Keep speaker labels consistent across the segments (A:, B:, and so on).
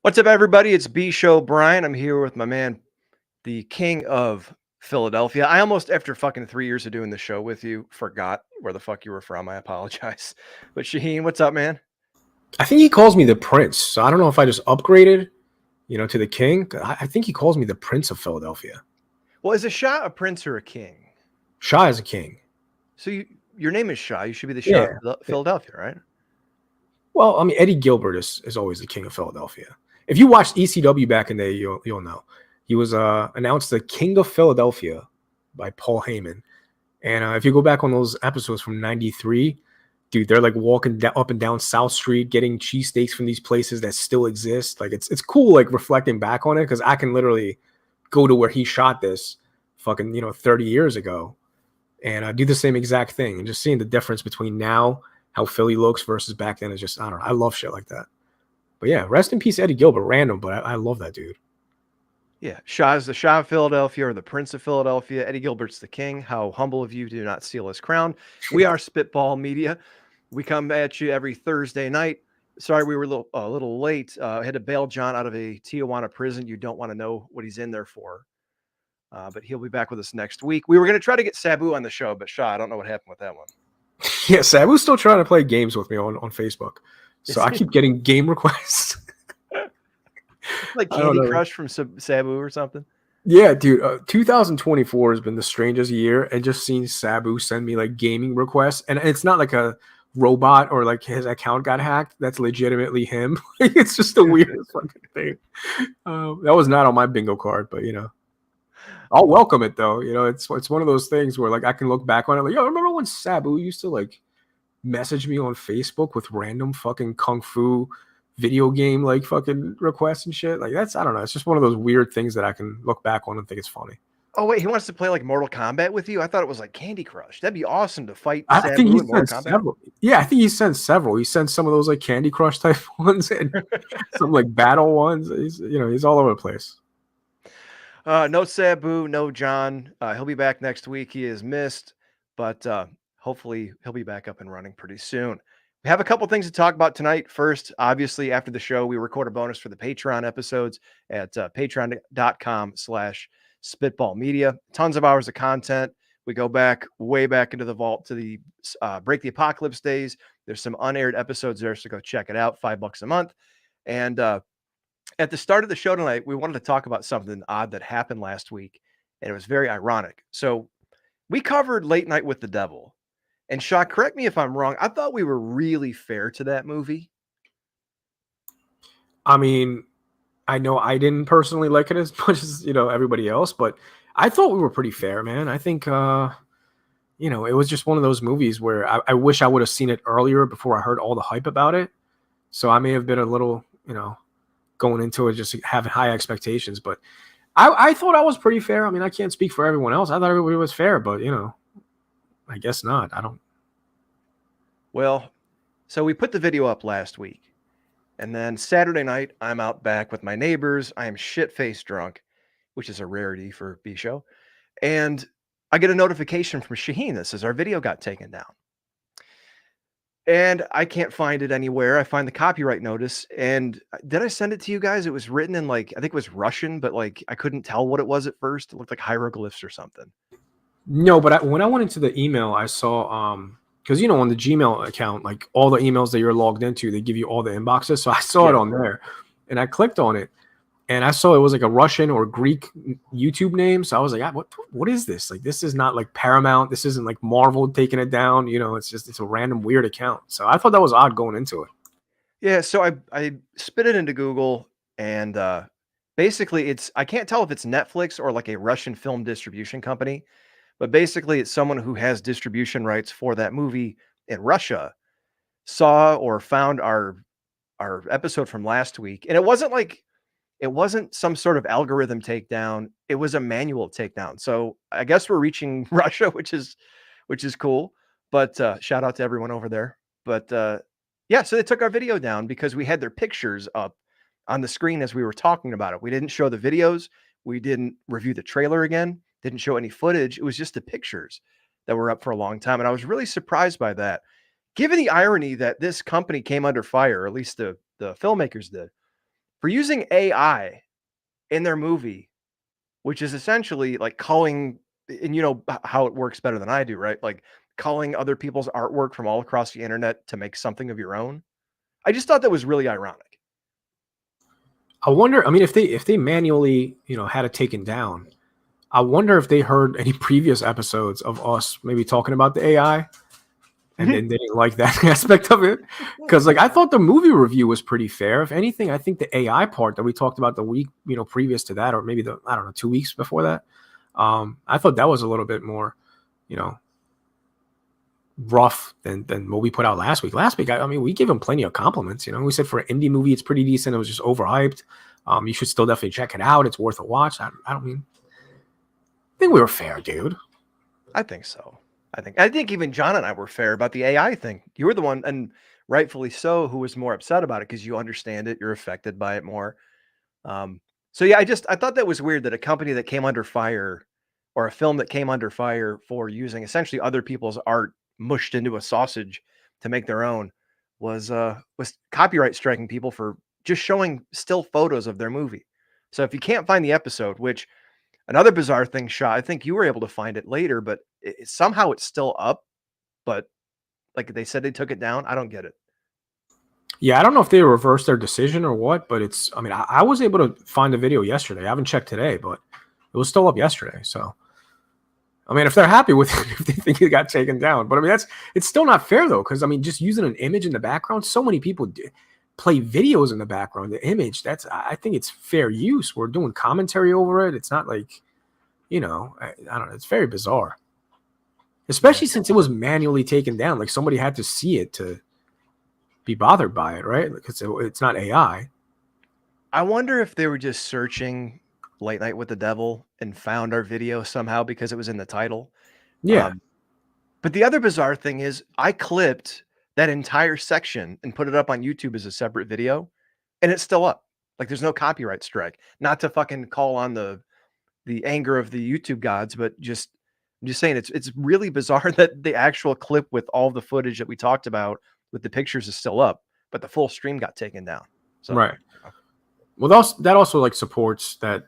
A: What's up, everybody? It's B Show Brian. I'm here with my man, the king of Philadelphia. I almost, after fucking 3 years of doing the show with you, forgot where the fuck you were from. I apologize. But Shaheen, what's up, man?
B: I think he calls me the prince. So I don't know if I just upgraded, to the king. I think he calls me the prince of Philadelphia.
A: Well, is a Shah a prince or a king?
B: Shah is a king.
A: So your name is Shah. You should be the Shah
B: Yeah.
A: of Philadelphia, right?
B: Well, I mean, Eddie Gilbert is always the king of Philadelphia. If you watched ECW back in the day, you'll know. He was announced the king of Philadelphia by Paul Heyman. And if you go back on those episodes from '93, dude, they're like walking up and down South Street, getting cheesesteaks from these places that still exist. Like it's cool, like reflecting back on it, because I can literally go to where he shot this fucking 30 years ago and do the same exact thing, and just seeing the difference between now how Philly looks versus back then is just, I don't know. I love shit like that. But yeah, rest in peace, Eddie Gilbert. Random, but I love that dude.
A: Yeah, Shah is the Shah of Philadelphia or the Prince of Philadelphia. Eddie Gilbert's the king. How humble of you to not steal his crown. We are Spitball Media. We come at you every Thursday night. Sorry, we were a little late. I had to bail John out of a Tijuana prison. You don't want to know what he's in there for. But he'll be back with us next week. We were going to try to get Sabu on the show, but Shah, I don't know what happened with that one.
B: Yeah, Sabu's still trying to play games with me on Facebook. So I keep getting game requests.
A: Like Candy Crush from Sabu or something.
B: Yeah, dude. 2024 has been the strangest year, and just seeing Sabu send me like gaming requests, and it's not like a robot or like his account got hacked. That's legitimately him. It's just the weirdest fucking thing. That was not on my bingo card, but I'll welcome it though. It's one of those things where like I can look back on it like, yo, remember when Sabu used to like message me on Facebook with random fucking kung fu video game like fucking requests and shit? Like I don't know. It's just one of those weird things that I can look back on and think it's funny.
A: Oh wait, he wants to play like Mortal Kombat with you? I thought it was like Candy Crush. That'd be awesome to fight
B: I
A: Sabu
B: think he
A: in Mortal
B: sent
A: Kombat.
B: several. Yeah, I think he sent several. He sent some of those like Candy Crush type ones and some like battle ones. He's all over the place.
A: No Sabu, no John. He'll be back next week. He is missed, but hopefully he'll be back up and running pretty soon. We have a couple things to talk about tonight. First, obviously, after the show, we record a bonus for the Patreon episodes at patreon.com/Spitball Media. Tons of hours of content. We go back, way back into the vault to the Break the Apocalypse days. There's some unaired episodes there, so go check it out. $5 a month. And at the start of the show tonight, we wanted to talk about something odd that happened last week, and it was very ironic. So we covered Late Night with the Devil. And Shah, correct me if I'm wrong. I thought we were really fair to that movie.
B: I mean, I know I didn't personally like it as much as, everybody else, but I thought we were pretty fair, man. I think, it was just one of those movies where I wish I would have seen it earlier before I heard all the hype about it. So I may have been a little, going into it just having high expectations, but I thought I was pretty fair. I mean, I can't speak for everyone else. I thought everybody was fair, but I guess not. I don't.
A: Well, so we put the video up last week, and then Saturday night, I'm out back with my neighbors. I am shit-faced drunk, which is a rarity for B Show. And I get a notification from Shaheen that says our video got taken down. And I can't find it anywhere. I find the copyright notice. And did I send it to you guys? It was written in like, I think it was Russian, but like I couldn't tell what it was at first. It looked like hieroglyphs or something.
B: No, but when I went into the email, I saw because on the Gmail account, like all the emails that you're logged into, they give you all the inboxes. So I saw it on there, and I clicked on it, and I saw it was like a Russian or Greek YouTube name. So I was like, what is this? Like, this is not like Paramount. This isn't like Marvel taking it down. It's a random weird account. So I thought that was odd going into it.
A: Yeah. So I spit it into Google, and basically I can't tell if it's Netflix or like a Russian film distribution company, but basically it's someone who has distribution rights for that movie in Russia saw or found our episode from last week. And it wasn't some sort of algorithm takedown. It was a manual takedown. So I guess we're reaching Russia, which is cool. But shout out to everyone over there. But yeah, so they took our video down because we had their pictures up on the screen as we were talking about it. We didn't show the videos. We didn't review the trailer again. Didn't show any footage. It was just the pictures that were up for a long time. And I was really surprised by that. Given the irony that this company came under fire, or at least the filmmakers did, for using AI in their movie, which is essentially like calling, and you know how it works better than I do, right? Like calling other people's artwork from all across the internet to make something of your own. I just thought that was really ironic.
B: I wonder. I mean, if they manually, had it taken down, I wonder if they heard any previous episodes of us maybe talking about the AI, and then they didn't like that aspect of it. Because like I thought the movie review was pretty fair. If anything, I think the AI part that we talked about the week, previous to that, or maybe I don't know, 2 weeks before that, I thought that was a little bit more, you know, rough than what we put out last week. Last week, I mean, we gave him plenty of compliments. We said for an indie movie, it's pretty decent. It was just overhyped. You should still definitely check it out. It's worth a watch. I think we were fair, dude.
A: I think so. I think even John and I were fair about the AI thing. You were the one, and rightfully so, who was more upset about it because you understand it, you're affected by it more. So yeah, I thought that was weird that a company that came under fire, or a film that came under fire for using essentially other people's art mushed into a sausage to make their own, was copyright striking people for just showing still photos of their movie. So if you can't find the episode, which another bizarre thing, Shah, I think you were able to find it later, but somehow it's still up. But like they said, they took it down. I don't get it.
B: Yeah, I don't know if they reversed their decision or what, but I mean, I was able to find the video yesterday. I haven't checked today, but it was still up yesterday. So, I mean, if they're happy with it, if they think it got taken down, but I mean, it's still not fair though, because I mean, just using an image in the background, so many people play videos in the background. The image, I think it's fair use. We're doing commentary over it. It's not like, I don't know. It's very bizarre, especially since it was manually taken down. Like somebody had to see it to be bothered by it, right? Because it's not AI.
A: I wonder if they were just searching Late Night with the Devil and found our video somehow because it was in the title.
B: Yeah.
A: But the other bizarre thing is I clipped that entire section and put it up on YouTube as a separate video, and it's still up. Like there's no copyright strike. Not to fucking call on the anger of the YouTube gods, but I'm just saying it's really bizarre that the actual clip with all the footage that we talked about with the pictures is still up, but the full stream got taken down. So
B: Right. Well, that also like supports the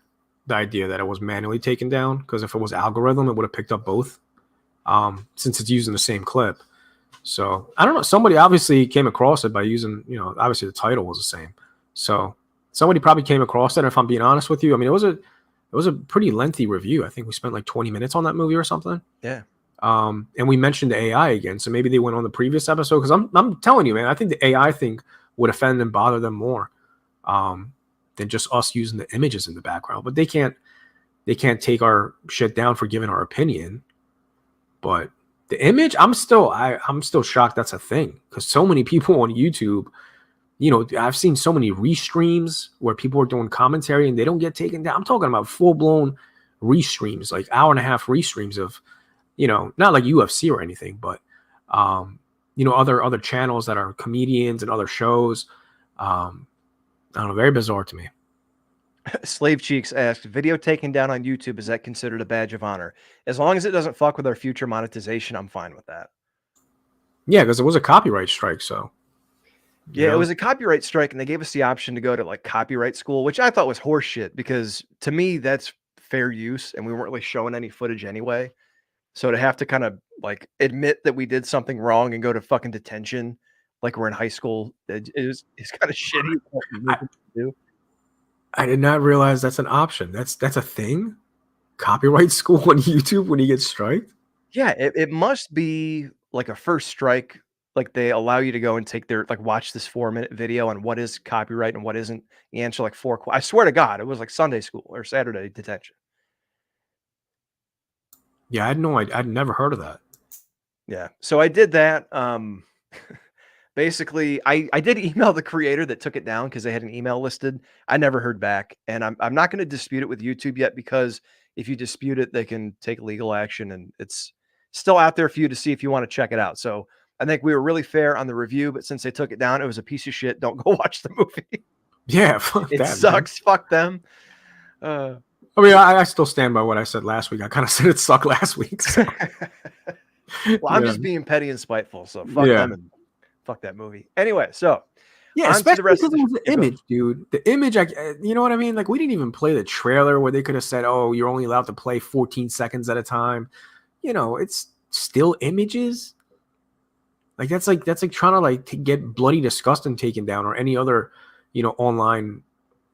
B: idea that it was manually taken down, because if it was algorithm, it would have picked up both, since it's using the same clip. So I don't know. Somebody obviously came across it by using, obviously the title was the same. So somebody probably came across it. If I'm being honest with you, I mean, it was a pretty lengthy review. I think we spent like 20 minutes on that movie or something.
A: yeah.
B: And we mentioned the AI again, so maybe they went on the previous episode, because I'm telling you, man, I think the AI thing would offend and bother them more, than just us using the images in the background. But they can't take our shit down for giving our opinion. But the image, I'm still shocked that's a thing, because so many people on YouTube, I've seen so many restreams where people are doing commentary and they don't get taken down. I'm talking about full blown restreams, like hour and a half restreams of, not like UFC or anything, but other channels that are comedians and other shows. I don't know, very bizarre to me.
A: Slave Cheeks asked, video taken down on YouTube, is that considered a badge of honor? As long as it doesn't fuck with our future monetization, I'm fine with that.
B: Yeah, because it was a copyright strike, so.
A: Yeah, it was a copyright strike, and they gave us the option to go to like copyright school, which I thought was horseshit, because to me that's fair use, and we weren't really showing any footage anyway. So to have to kind of like admit that we did something wrong and go to fucking detention like we're in high school, it's kind of shitty to do.
B: I did not realize that's an option. That's a thing? Copyright school on YouTube when you get striked?
A: Yeah, it must be like a first strike. Like they allow you to go and take their watch this 4-minute video on what is copyright and what isn't. You answer like I swear to God, it was like Sunday school or Saturday detention.
B: Yeah, I had no idea. I'd never heard of that.
A: Yeah. So I did that. Basically, I did email the creator that took it down because they had an email listed. I never heard back, and I'm not going to dispute it with YouTube yet, because if you dispute it, they can take legal action, and it's still out there for you to see if you want to check it out. So I think we were really fair on the review, but since they took it down, it was a piece of shit. Don't go watch the movie.
B: Yeah, fuck
A: It
B: that,
A: sucks.
B: man.
A: Fuck them.
B: I mean, I still stand by what I said last week. I kind of said it sucked last week. So.
A: Well, I'm just being petty and spiteful, so fuck them and fuck that movie. Anyway, so
B: Yeah,
A: On to the
B: especially
A: rest
B: because
A: of
B: it
A: the
B: was the
A: yeah, go ahead.
B: image, dude. The image, you know what I mean? Like, we didn't even play the trailer where they could have said, "Oh, you're only allowed to play 14 seconds at a time." You know, it's still images. Like that's like trying to like to get Bloody Disgusting taken down or any other, online,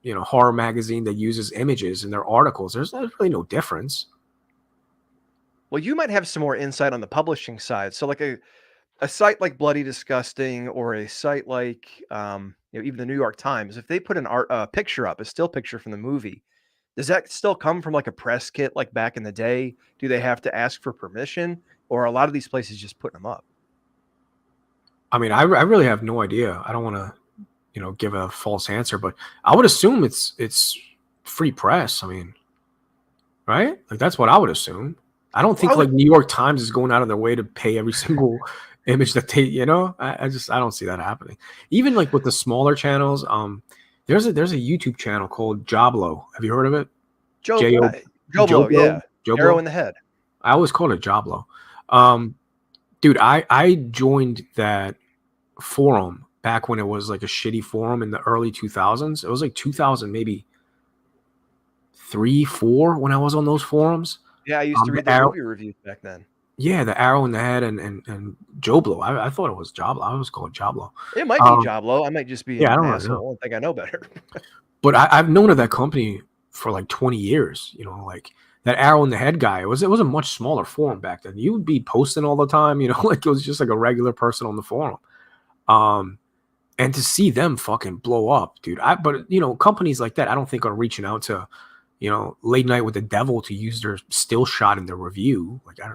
B: horror magazine that uses images in their articles. There's really no difference.
A: Well, you might have some more insight on the publishing side. So, like a site like Bloody Disgusting or a site like, even the New York Times, if they put an art picture up, a still picture from the movie, does that still come from like a press kit like back in the day? Do they have to ask for permission, or are a lot of these places just putting them up?
B: I mean, I really have no idea. I don't want to, give a false answer, but I would assume it's free press. I mean, right? Like that's what I would assume. I don't
A: Well, I
B: think
A: would
B: like New York Times is going out of their way to pay every single image that they, I don't see that happening. Even like with the smaller channels, there's a YouTube channel called Joblo. Have you heard of it?
A: Joe
B: J O
A: Joe Blow,
B: Joblo?
A: yeah, arrow
B: Joblo?
A: in the head.
B: I always call it Joblo. Dude, I joined that forum back when it was like a shitty forum in the early 2000s. It was like 2000, maybe 3, 4 when I was on those forums.
A: Yeah, I used to read
B: The
A: their
B: arrow,
A: movie reviews back then.
B: yeah, the arrow in the head and Joblo. I thought it was Joblo. I was called Joblo.
A: It might be
B: Um,
A: Joblo. I might just be
B: yeah, I
A: an
B: don't really know,
A: asshole and think I know better.
B: but I've known of that company for like 20 years. Like that arrow in the head guy. It was a much smaller forum back then. You would be posting all the time. Like it was just like a regular person on the forum. Um, and to see them fucking blow up, dude. But companies like that, I don't think are reaching out to, Late Night with the Devil to use their still shot in their review. Like I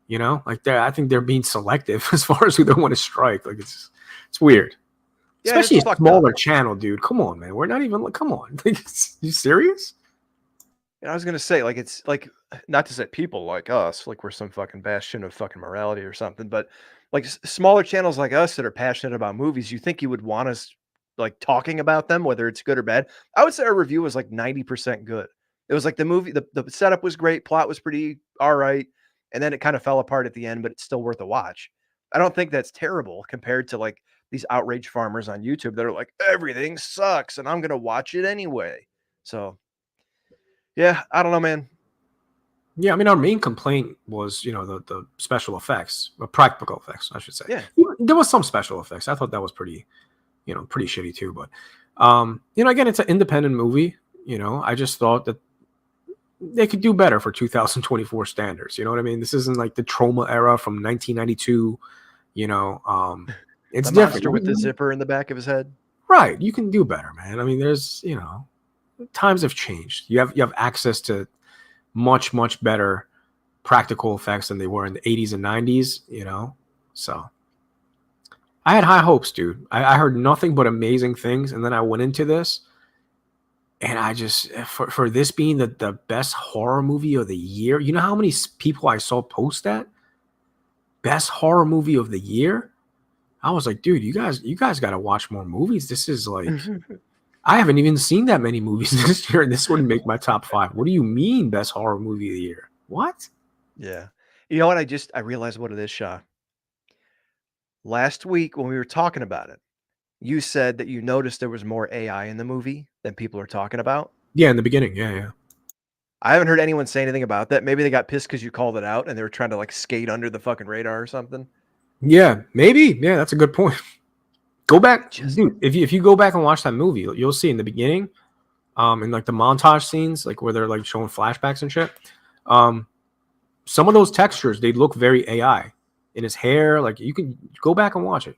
B: don't, like I think they're being selective as far as who they want to strike. Like it's weird,
A: Yeah,
B: especially
A: it's
B: a
A: fucked up.
B: smaller channel, dude. Come on, man. We're not even like, come on. Like, you serious?
A: And I was gonna say, like, it's like not to say people like us, like we're some fucking bastion of fucking morality or something, but like smaller channels like us that are passionate about movies, you think you would want us like talking about them, whether it's good or bad. I would say our review was like 90% good. It was like the movie, the setup was great, plot was pretty all right, and then it kind of fell apart at the end, but it's still worth a watch. I don't think that's terrible compared to like these outrage farmers on YouTube that are like, everything sucks and I'm gonna watch it anyway. So yeah, I don't know, man.
B: Yeah, I mean, our main complaint was, the special effects, or practical effects, I should say.
A: Yeah.
B: There was some special effects. I thought that was pretty, pretty shitty too. But, again, it's an independent movie. I just thought that they could do better for 2024 standards. You know what I mean? This isn't like the Troma era from 1992. You know, it's
A: The
B: different.
A: monster with the zipper in the back of his head.
B: Right? You can do better, man. I mean, there's, times have changed. You have access to much better practical effects than they were in the 80s and 90s. So I had high hopes, dude. I heard nothing but amazing things, and then I went into this. And I just for this being the best horror movie of the year, you know how many people I saw post that best horror movie of the year? I was like, dude, you guys got to watch more movies. This is like, I haven't even seen that many movies this year, and this wouldn't make my top 5. What do you mean best horror movie of the year? What?
A: Yeah. You know what? I realized what it is, Shah. Last week when we were talking about it, you said that you noticed there was more AI in the movie than people are talking about.
B: Yeah, in the beginning, yeah.
A: I haven't heard anyone say anything about that. Maybe they got pissed because you called it out and they were trying to like skate under the fucking radar or something.
B: Yeah, maybe. Yeah, that's a good point. Go back,
A: Just
B: dude. If you go back and watch that movie, you'll see in the beginning, in like the montage scenes, like where they're like showing flashbacks and shit. Um, some of those textures they look very AI in his hair. Like you can go back and watch it.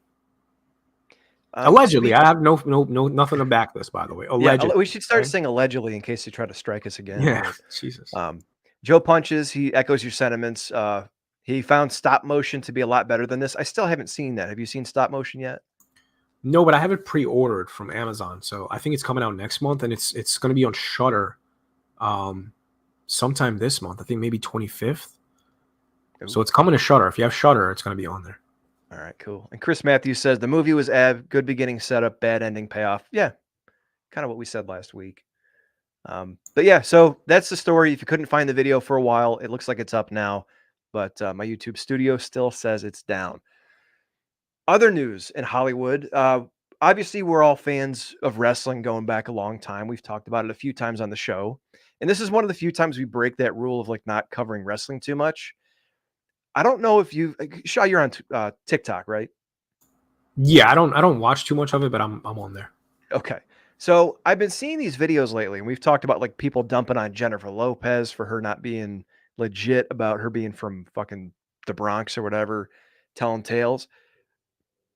B: Allegedly,
A: speak.
B: I have no nothing to back this. By the way,
A: Yeah,
B: allegedly.
A: we should start
B: Okay?
A: saying allegedly in case they try to strike us again.
B: Yeah,
A: But
B: Jesus.
A: Joe Punches, he echoes your sentiments. He found stop motion to be a lot better than this. I still haven't seen that. Have you seen stop motion yet?
B: No, but I have it pre-ordered from Amazon, so I think it's coming out next month, and it's going to be on Shutter, sometime this month. I think maybe 25th. So
A: Ooh.
B: it's coming to Shutter. If you have Shutter, it's going to be on there.
A: All right, cool. And Chris Matthews says the movie was good beginning setup, bad ending payoff. Yeah, kind of what we said last week. But yeah, so that's the story. If you couldn't find the video for a while, it looks like it's up now, but my YouTube studio still says it's down. Other news in Hollywood. obviously we're all fans of wrestling going back a long time. We've talked about it a few times on the show. And this is one of the few times we break that rule of like not covering wrestling too much. I don't know if you Shah, you're on TikTok, right?
B: Yeah, I don't watch too much of it, but I'm on there.
A: Okay. So I've been seeing these videos lately, and we've talked about like people dumping on Jennifer Lopez for her not being legit about her being from fucking the Bronx or whatever, telling tales.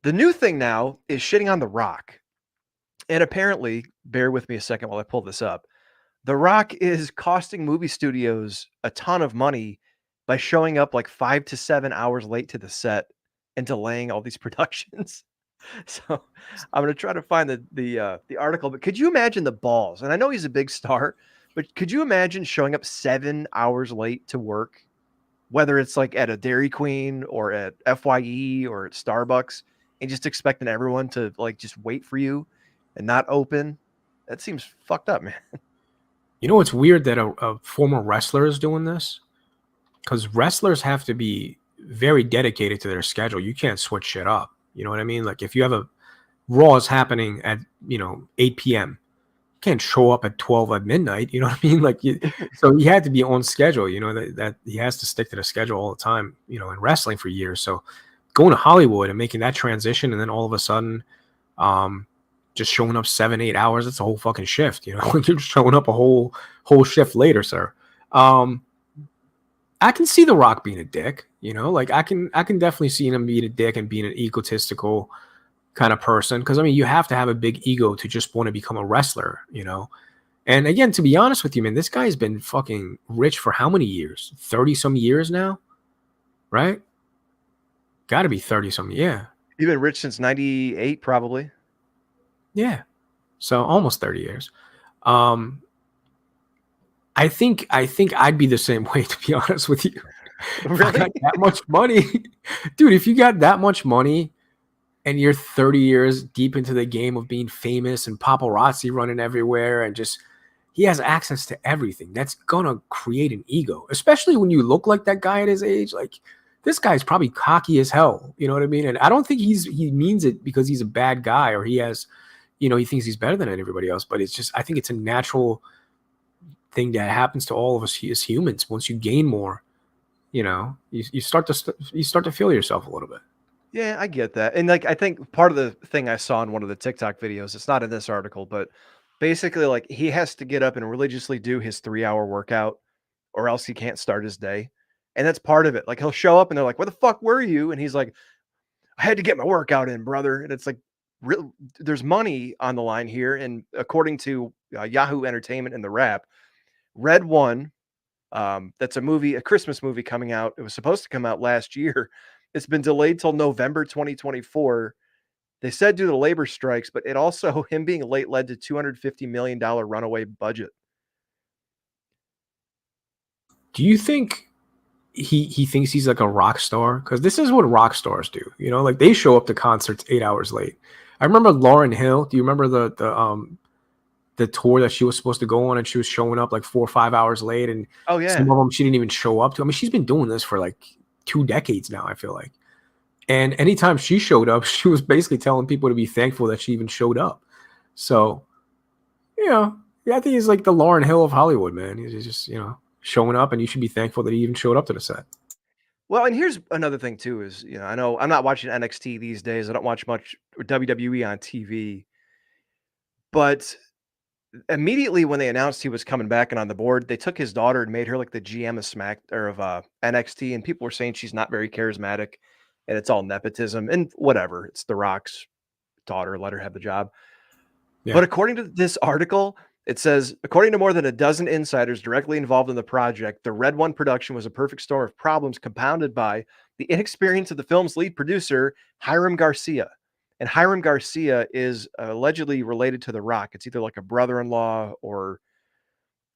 A: The new thing now is shitting on The Rock. And apparently, bear with me a second while I pull this up. The Rock is costing movie studios a ton of money by showing up like 5 to 7 hours late to the set and delaying all these productions. So, I'm gonna try to find the article, but could you imagine the balls? And I know he's a big star, but could you imagine showing up 7 hours late to work, whether it's like at a Dairy Queen or at FYE or at Starbucks, and just expecting everyone to like just wait for you and not open? That seems fucked up, man.
B: You know, it's weird that a former wrestler is doing this because wrestlers have to be very dedicated to their schedule. You can't switch shit up. You know what I mean? Like if you have a Raw is happening at 8 p.m. You can't show up at 12 at midnight. You know what I mean? So he had to be on schedule. You know that he has to stick to the schedule all the time. You know, in wrestling for years. So going to Hollywood and making that transition, and then all of a sudden, just showing up 7-8 hours. That's a whole fucking shift. You know, you're just showing up a whole shift later, sir. I can see The Rock being a dick. You know, like I can definitely see him being a dick and being an egotistical kind of person. Because I mean, you have to have a big ego to just want to become a wrestler. You know. And again, to be honest with you, man, this guy's been fucking rich for how many years? 30 some years now, right? Got to be 30 some. Yeah.
A: You've been rich since 98, probably.
B: Yeah. So almost 30 years. Um, I think I'd be the same way, to be honest with you. If I
A: Really?
B: got that much money, dude, if you got that much money and you're 30 years deep into the game of being famous and paparazzi running everywhere and just he has access to everything, that's gonna create an ego, especially when you look like that guy at his age. Like this guy's probably cocky as hell. You know what I mean? And I don't think he means it because he's a bad guy or he has, he thinks he's better than everybody else. But it's just I think it's a natural thing that happens to all of us as humans. Once you gain more, you start to feel yourself a little bit.
A: Yeah, I get that. And like I think part of the thing I saw in one of the TikTok videos, it's not in this article, but basically like he has to get up and religiously do his 3-hour workout or else he can't start his day. And that's part of it. Like he'll show up and they're like, "Where the fuck were you?" And he's like, "I had to get my workout in, brother." And it's like there's money on the line here, and according to Yahoo Entertainment and the Wrap, Red One, that's a Christmas movie coming out. It was supposed to come out last year. It's been delayed till November 2024. They said due to labor strikes, but it also him being late led to $250 million runaway budget.
B: Do you think he thinks he's like a rock star? Because this is what rock stars do. Like they show up to concerts 8 hours late. I remember Lauryn Hill. Do you remember the tour that she was supposed to go on and she was showing up like 4 or 5 hours late, and
A: Oh yeah.
B: some of them she didn't even show up to. I mean, she's been doing this for like 2 decades now, I feel like. And anytime she showed up, she was basically telling people to be thankful that she even showed up. So, yeah, I think he's like the Lauryn Hill of Hollywood, man. He's just, showing up, and you should be thankful that he even showed up to the set.
A: Well, and here's another thing too is, I know I'm not watching NXT these days. I don't watch much WWE on TV, but immediately when they announced he was coming back and on the board, they took his daughter and made her like the GM of NXT, and people were saying she's not very charismatic, and it's all nepotism and whatever. It's The Rock's daughter, let her have the job.
B: Yeah.
A: But according to this article, it says, according to more than a dozen insiders directly involved in the project, the Red One production was a perfect storm of problems compounded by the inexperience of the film's lead producer, Hiram Garcia. And Hiram Garcia is allegedly related to The Rock. It's either like a brother-in-law or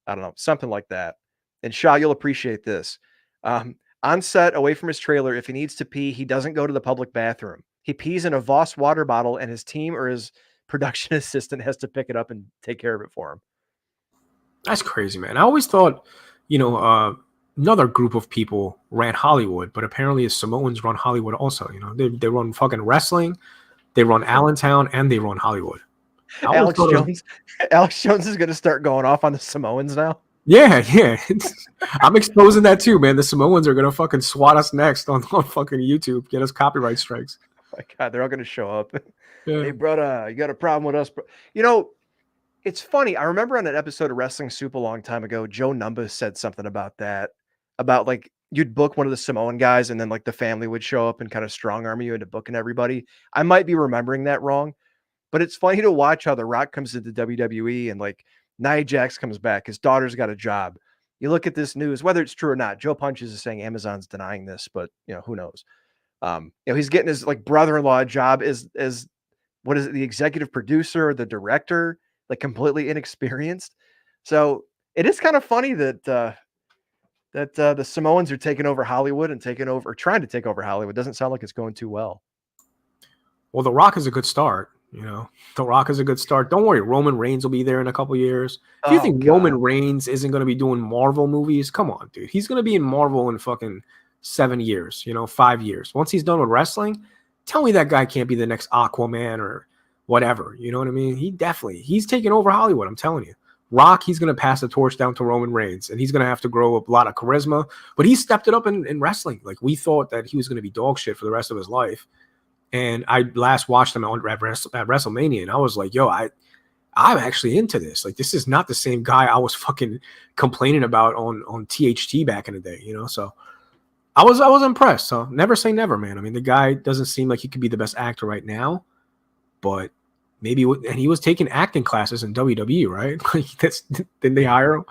A: I don't know, something like that. And Shah, you'll appreciate this. On set, away from his trailer, if he needs to pee, he doesn't go to the public bathroom. He pees in a Voss water bottle, and his team or his production assistant has to pick it up and take care of it for him.
B: That's crazy, man. I always thought, another group of people ran Hollywood, but apparently the Samoans run Hollywood also. They run fucking wrestling. They run Allentown and they run Hollywood. I always
A: Alex
B: thought it was,
A: Jones. Alex Jones is going to start going off on the Samoans now.
B: yeah. I'm exposing that too, man. The Samoans are gonna fucking swat us next on fucking YouTube, get us copyright strikes.
A: My God, they're all going to show up.
B: Yeah.
A: Hey, brother, you got a problem with us? You know, it's funny. I remember on an episode of Wrestling Soup a long time ago, Joe Numba said something about that, about like you'd book one of the Samoan guys and then like the family would show up and kind of strong arm you into booking everybody. I might be remembering that wrong, but it's funny to watch how The Rock comes into WWE and like Nia Jax comes back. His daughter's got a job. You look at this news, whether it's true or not. Joe Punches is saying Amazon's denying this, but who knows? He's getting his like brother-in-law job as what is it, the executive producer or the director, like completely inexperienced. So it is kind of funny that the Samoans are taking over Hollywood and trying to take over Hollywood. Doesn't sound like it's going too well.
B: Well, The Rock is a good start. The Rock is a good start. Don't worry, Roman Reigns will be there in a couple years. If you think Roman Reigns isn't going to be doing Marvel movies, come on, dude. He's going to be in Marvel in fucking 7 years, 5 years. Once he's done with wrestling, tell me that guy can't be the next Aquaman or whatever. You know what I mean? He's taking over Hollywood. I'm telling you. Rock, he's going to pass the torch down to Roman Reigns, and he's going to have to grow up a lot of charisma. But he stepped it up in wrestling. Like, we thought that he was going to be dog shit for the rest of his life. And I last watched him at WrestleMania, and I was like, yo, I'm actually into this. Like, this is not the same guy I was fucking complaining about on THT back in the day, So I was impressed. So never say never, man. I mean, the guy doesn't seem like he could be the best actor right now, but maybe. And he was taking acting classes in WWE, right? Like, didn't they hire him?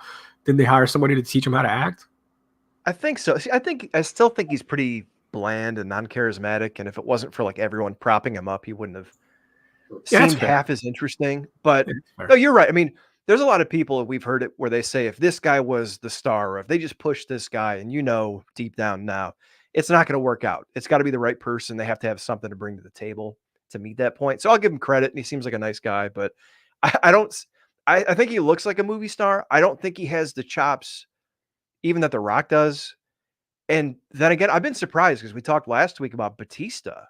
B: Didn't they hire somebody to teach him how to act?
A: I think so. See, I still think he's pretty bland and non-charismatic, and if it wasn't for like everyone propping him up, he wouldn't have seemed half as interesting. But no, you're right. I mean, there's a lot of people, we've heard it, where they say if this guy was the star, or if they just push this guy, and deep down now, it's not going to work out. It's got to be the right person. They have to have something to bring to the table to meet that point. So I'll give him credit, and he seems like a nice guy. But I don't. I think he looks like a movie star. I don't think he has the chops, even that The Rock does. And then again, I've been surprised because we talked last week about Batista,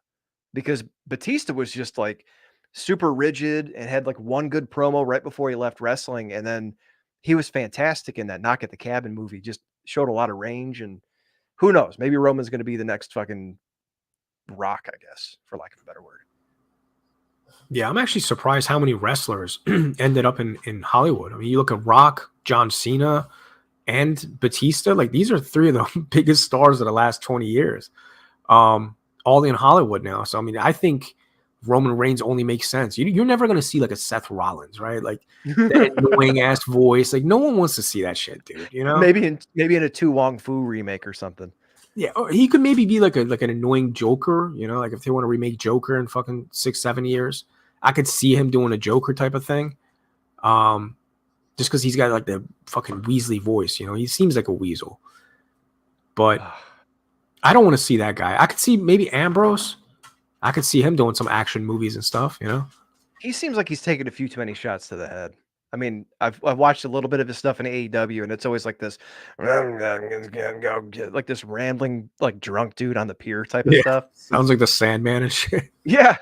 A: because Batista was just like super rigid and had like one good promo right before he left wrestling. And then he was fantastic in that Knock at the Cabin movie, just showed a lot of range. And who knows, maybe Roman's going to be the next fucking Rock, I guess, for lack of a better word.
B: Yeah, I'm actually surprised how many wrestlers ended up in Hollywood. I mean, you look at Rock, John Cena, and Batista. Like, these are three of the biggest stars of the last 20 years. All in Hollywood now. So, I mean, I think Roman Reigns only makes sense. You're never going to see like a Seth Rollins, right? Like that annoying ass voice. Like, no one wants to see that shit, dude.
A: Maybe in a Tu Wong Fu remake or something.
B: Yeah, or he could maybe be like an annoying Joker. Like if they want to remake Joker in fucking 6-7 years, I could see him doing a Joker type of thing. Just because he's got like the fucking Weasley voice, he seems like a weasel. But I don't want to see that guy. I could see maybe Ambrose. I could see him doing some action movies and stuff,
A: He seems like he's taking a few too many shots to the head. I mean, I've watched a little bit of his stuff in AEW, and it's always like this, like this rambling, like drunk dude on the pier type of stuff.
B: Sounds like the Sandman and shit.
A: Yeah.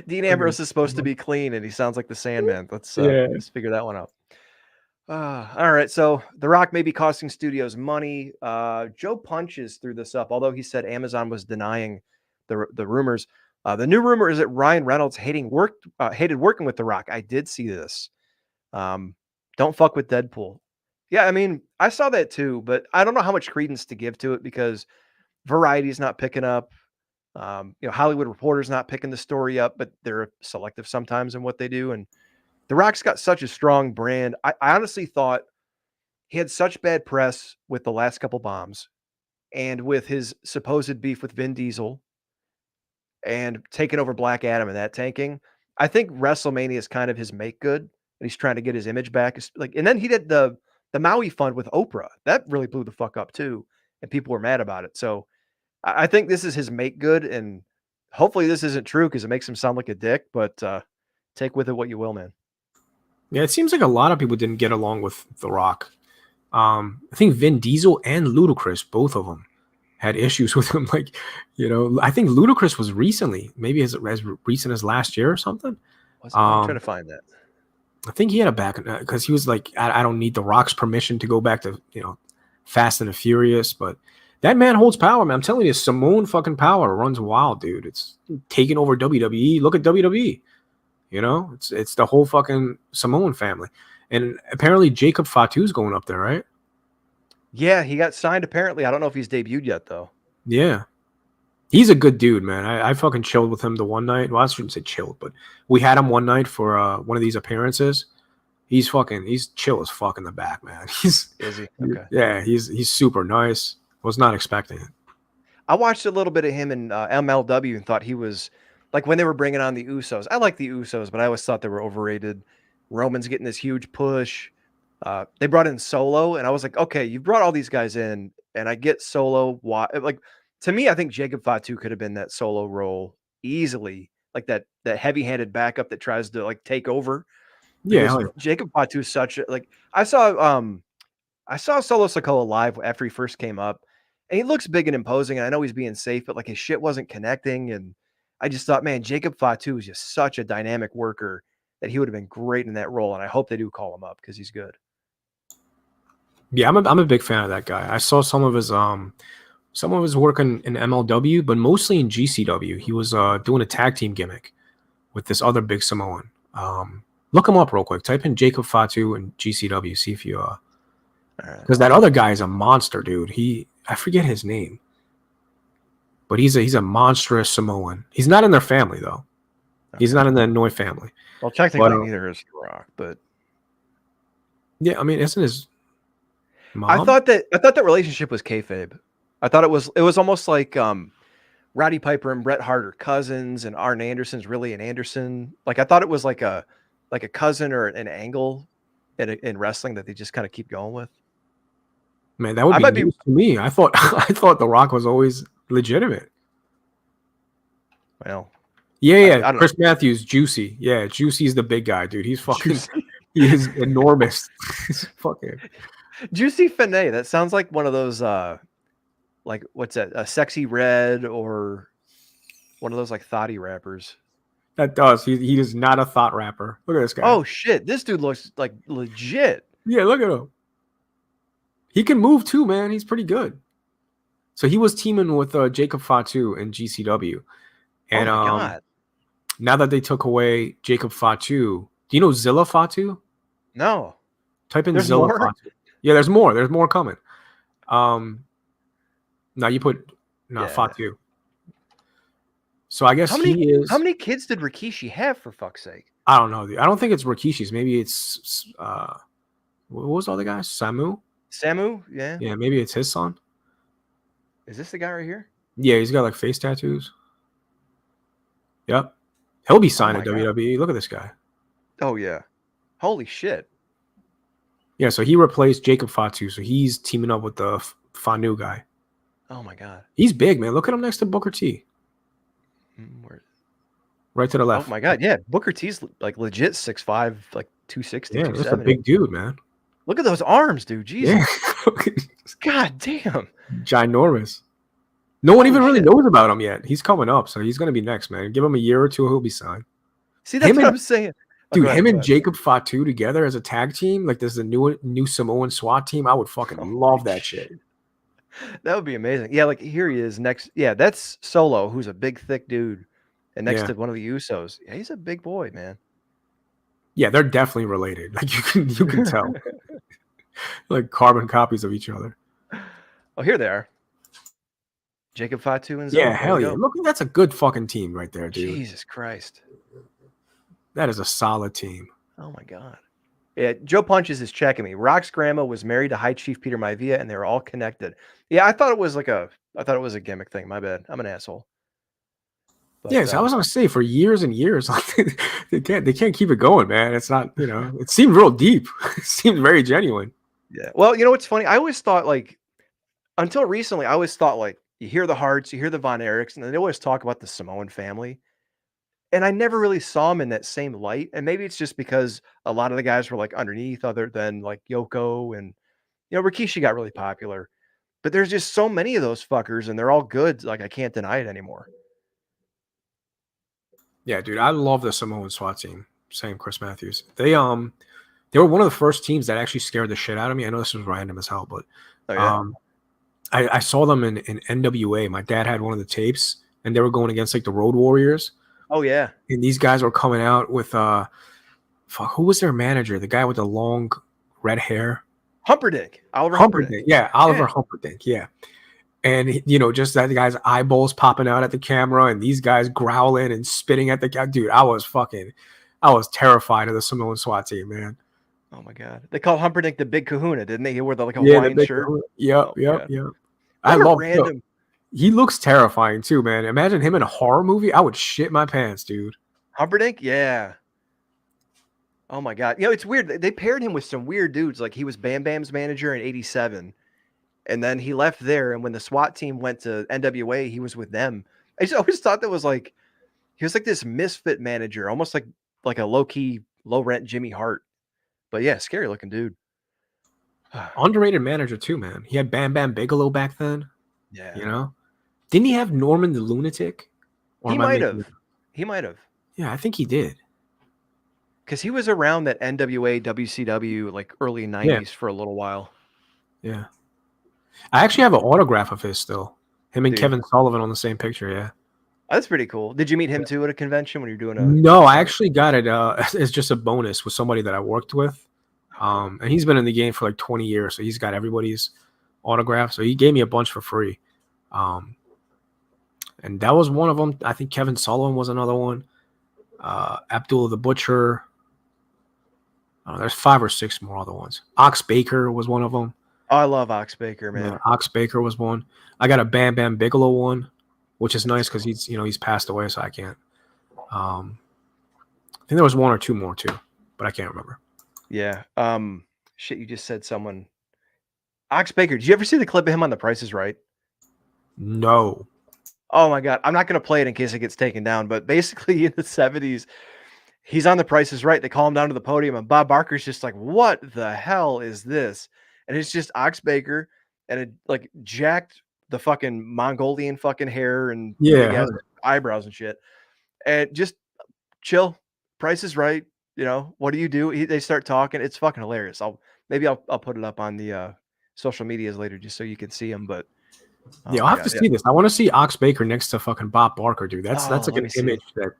A: Dean Ambrose is supposed to be clean, and he sounds like the Sandman. Let's figure that one out. All right, so The Rock may be costing studios money. Joe Punches threw this up, although he said Amazon was denying the rumors. The new rumor is that Ryan Reynolds hated working with The Rock. I did see this. Don't fuck with Deadpool. Yeah, I mean, I saw that too, but I don't know how much credence to give to it because Variety's not picking up. Hollywood Reporter's not picking the story up, but they're selective sometimes in what they do. And The Rock's got such a strong brand. I honestly thought he had such bad press with the last couple bombs and with his supposed beef with Vin Diesel and taking over Black Adam and that tanking. I think WrestleMania is kind of his make good, and he's trying to get his image back. And then he did the Maui Fund with Oprah. That really blew the fuck up too, and people were mad about it. So I think this is his make good, and hopefully this isn't true because it makes him sound like a dick. But take with it what you will, man.
B: Yeah, it seems like a lot of people didn't get along with The Rock. I think Vin Diesel and Ludacris, both of them, had issues with him. Like, I think Ludacris was recently, maybe as recent as last year or something.
A: I'm trying to find that.
B: I think he had a back because he was like, I don't need The Rock's permission to go back to Fast and the Furious, but that man holds power, man. I'm telling you, Samoan fucking power runs wild, dude. It's taking over WWE. Look at WWE. It's the whole fucking Samoan family, and apparently Jacob Fatu's going up there, right?
A: Yeah, he got signed apparently. I don't know if he's debuted yet though.
B: Yeah. He's a good dude, man. I fucking chilled with him the one night. Well, I shouldn't say chilled, but we had him one night for one of these appearances. He's chill as fuck in the back, man.
A: Is he? Okay.
B: Yeah, he's super nice. Was not expecting it.
A: I watched a little bit of him in MLW and thought he was like when they were bringing on the Usos. I like the Usos, but I always thought they were overrated. Roman's getting this huge push. They brought in Solo, and I was like, okay, you brought all these guys in, and I get Solo. Why? Like to me, I think Jacob Fatu could have been that Solo role easily, like that heavy-handed backup that tries to like take over.
B: Yeah,
A: Because Jacob Fatu is such a like I saw Solo Sikoa live after he first came up, and he looks big and imposing. And I know he's being safe, but like his shit wasn't connecting. And I just thought, man, Jacob Fatu is just such a dynamic worker that he would have been great in that role. And I hope they do call him up because he's good.
B: yeah, I'm a big fan of that guy. I saw some of his work in MLW, but mostly in GCW. He was doing a tag team gimmick with this other big Samoan. Look him up real quick. Type in Jacob Fatu and GCW. See if you because that other guy is a monster, dude. I forget his name, but he's a monstrous Samoan. He's not in their family though. Okay. He's not in the Noi family.
A: Well, technically, neither is The Rock, but
B: yeah, I mean, isn't his mom?
A: I thought that relationship was kayfabe. I thought it was almost like Roddy Piper and Bret Hart are cousins, and Arn Anderson's really an Anderson. Like I thought it was like a cousin or an angle in wrestling that they just kind of keep going with.
B: Man, that would be news to me. I thought The Rock was always legitimate.
A: Well,
B: yeah. Chris Matthews, Juicy. Yeah, Juicy's the big guy, dude. He's fucking. He is enormous. He's fucking.
A: Juicy Finet. That sounds like one of those. Like what's that? A Sexy Red or one of those like thoughty rappers.
B: That does. He is not a thought rapper. Look at this guy.
A: Oh shit! This dude looks like legit.
B: Yeah, look at him. He can move too, man. He's pretty good. So he was teaming with Jacob Fatu in GCW, and
A: oh my God.
B: Now that they took away Jacob Fatu, do you know Zilla Fatu?
A: No.
B: Type in Zilla Fatu. Yeah, there's more. There's more coming. Now you put Fatu. So I guess
A: how many kids did Rikishi have, for fuck's sake?
B: I don't know. I don't think it's Rikishi's. Maybe it's what was the other guy? Samu, yeah. Yeah, maybe it's his son.
A: Is this the guy right here?
B: Yeah, he's got like face tattoos. Yep. He'll be signed at WWE. Look at this guy.
A: Oh yeah. Holy shit.
B: Yeah, so he replaced Jacob Fatu, so he's teaming up with the Fanu guy.
A: Oh my God.
B: He's big, man. Look at him next to Booker T. Right to the left.
A: Oh my God, yeah. Booker T's like legit 6'5", like 260.
B: Yeah, that's a big dude, man.
A: Look at those arms, dude. Jesus. Yeah. God damn.
B: Ginormous. No one even really knows about him yet. He's coming up, so he's going to be next, man. Give him a year or two, he'll be signed.
A: See, that's what I'm saying.
B: Dude, him and Jacob Fatu together as a tag team, like there's a new Samoan SWAT team. I would fucking love that shit.
A: That would be amazing. Yeah, like here he is next. Yeah, that's Solo, who's a big, thick dude. And next to one of the Usos. Yeah, he's a big boy, man.
B: Yeah, they're definitely related. Like you can tell. Like carbon copies of each other.
A: Oh, here they are. Jacob Fatu and Zoe.
B: Yeah, hell yeah. Look, that's a good fucking team right there, dude.
A: Jesus Christ.
B: That is a solid team.
A: Oh my God. Yeah, Joe Punches is checking me. Rock's grandma was married to High Chief Peter Maivia, and they were all connected. Yeah, I thought it was a gimmick thing. My bad. I'm an asshole.
B: But, yes, I was gonna say for years and years, like they can't keep it going, man. It's not, it seemed real deep. It seemed very genuine.
A: Yeah. Well, you know what's funny? I always thought until recently, you hear the Harts, you hear the Von Erichs, and they always talk about the Samoan family. And I never really saw them in that same light. And maybe it's just because a lot of the guys were like underneath, other than like Yoko and Rikishi got really popular. But there's just so many of those fuckers, and they're all good. Like, I can't deny it anymore.
B: Yeah, dude, I love the Samoan SWAT team. Same, Chris Matthews. They were one of the first teams that actually scared the shit out of me. I know this was random as hell, but
A: Oh yeah.
B: I saw them in NWA. My dad had one of the tapes, and they were going against like the Road Warriors.
A: Oh yeah.
B: And these guys were coming out with fuck, who was their manager? The guy with the long red hair.
A: Humperdinck. Oliver
B: Humperdinck. Yeah, Oliver
A: Yeah.
B: Humperdinck. Yeah. And just that guy's eyeballs popping out at the camera, and these guys growling and spitting at the guy. Dude, I was terrified of the Samoan SWAT team, man.
A: Oh my god. They called Humperdinck the Big Kahuna, didn't they? He wore like a
B: Yeah, the
A: Hawaiian
B: big.
A: shirt.
B: Yep,
A: Oh my
B: yep,
A: god.
B: yep. I
A: What a
B: love.
A: random.
B: He looks terrifying too, man. Imagine him in a horror movie. I would shit my pants, dude.
A: Humperdinck? Yeah. Oh my god. It's weird. They paired him with some weird dudes. Like, he was Bam Bam's manager in '87. And then he left there. And when the SWAT team went to NWA, he was with them. I just always thought that was like, he was like this misfit manager, almost like a low-key, low-rent Jimmy Hart. But yeah, scary looking dude.
B: Underrated manager too, man. He had Bam Bam Bigelow back then.
A: Yeah.
B: Didn't he have Norman the Lunatic? Or
A: He
B: am I
A: might
B: making
A: have. He might have.
B: Yeah, I think he did.
A: Because he was around that NWA, WCW, like early 90s for a little while.
B: Yeah. I actually have an autograph of his still. Him and
A: Dude.
B: Kevin Sullivan on the same picture, yeah.
A: That's pretty cool. Did you meet him too at a convention when you're doing a...
B: No, I actually got it as just a bonus with somebody that I worked with. And he's been in the game for like 20 years, so he's got everybody's autograph. So he gave me a bunch for free. And that was one of them. I think Kevin Sullivan was another one. Abdullah the Butcher. There's 5 or 6 more other ones. Ox Baker was one of them.
A: Oh, I love Ox Baker, man.
B: Yeah, Ox Baker was one. I got a Bam Bam Bigelow one, which is nice because he's passed away, so I can't. I think there was 1 or 2 more too, but I can't remember.
A: Yeah. Shit, you just said someone. Ox Baker. Did you ever see the clip of him on The Price is Right?
B: No.
A: Oh my god, I'm not going to play it in case it gets taken down, but basically in the 70s, he's on The Price is Right. They call him down to the podium, and Bob Barker's just like, "What the hell is this?" And it's just Ox Baker and it like jacked the fucking Mongolian fucking hair and big ass eyebrows and shit, and just chill. Price is Right. What do you do? They start talking. It's fucking hilarious. I'll put it up on the social medias later just so you can see him. But
B: I'll have to see this. I want to see Ox Baker next to fucking Bob Barker, dude. That's like an image that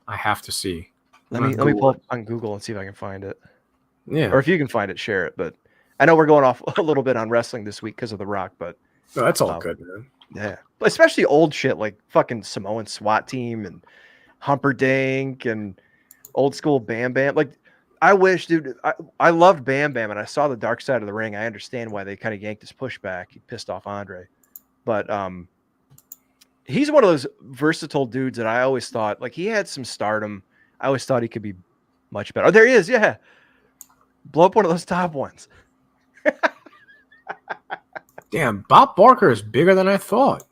B: I have to see.
A: Let me pull up on Google and see if I can find it.
B: Yeah.
A: Or if you can find it, share it. But I know we're going off a little bit on wrestling this week because of The Rock, but
B: no, that's all good, man.
A: Yeah. Especially old shit like fucking Samoan SWAT team and Humperdinck and old school Bam Bam. Like, I wish, dude, I loved Bam Bam and I saw the dark side of the ring. I understand why they kind of yanked his pushback. He pissed off Andre. But he's one of those versatile dudes that I always thought, like, he had some stardom. I always thought he could be much better. Oh, there he is. Yeah. Blow up one of those top ones.
B: Damn, Bob Barker is bigger than I thought.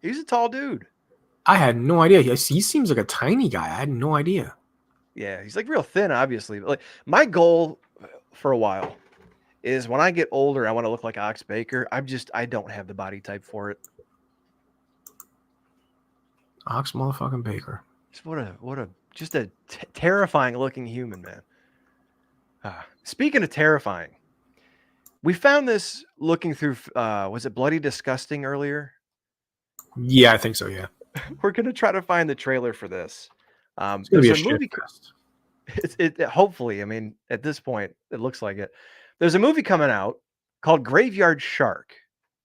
A: He's a tall dude.
B: I had no idea. He seems like a tiny guy. I had no idea.
A: Yeah, he's like real thin, obviously. But like, my goal for a while is when I get older, I want to look like Ox Baker. I don't have the body type for it.
B: Ox motherfucking Baker.
A: Just a terrifying looking human, man. Speaking of terrifying, we found this looking through, was it Bloody Disgusting earlier?
B: Yeah, I think so, yeah.
A: We're going to try to find the trailer for this.
B: It's going to be a movie
A: cast. Hopefully, I mean, at this point, it looks like it. There's a movie coming out called Graveyard Shark,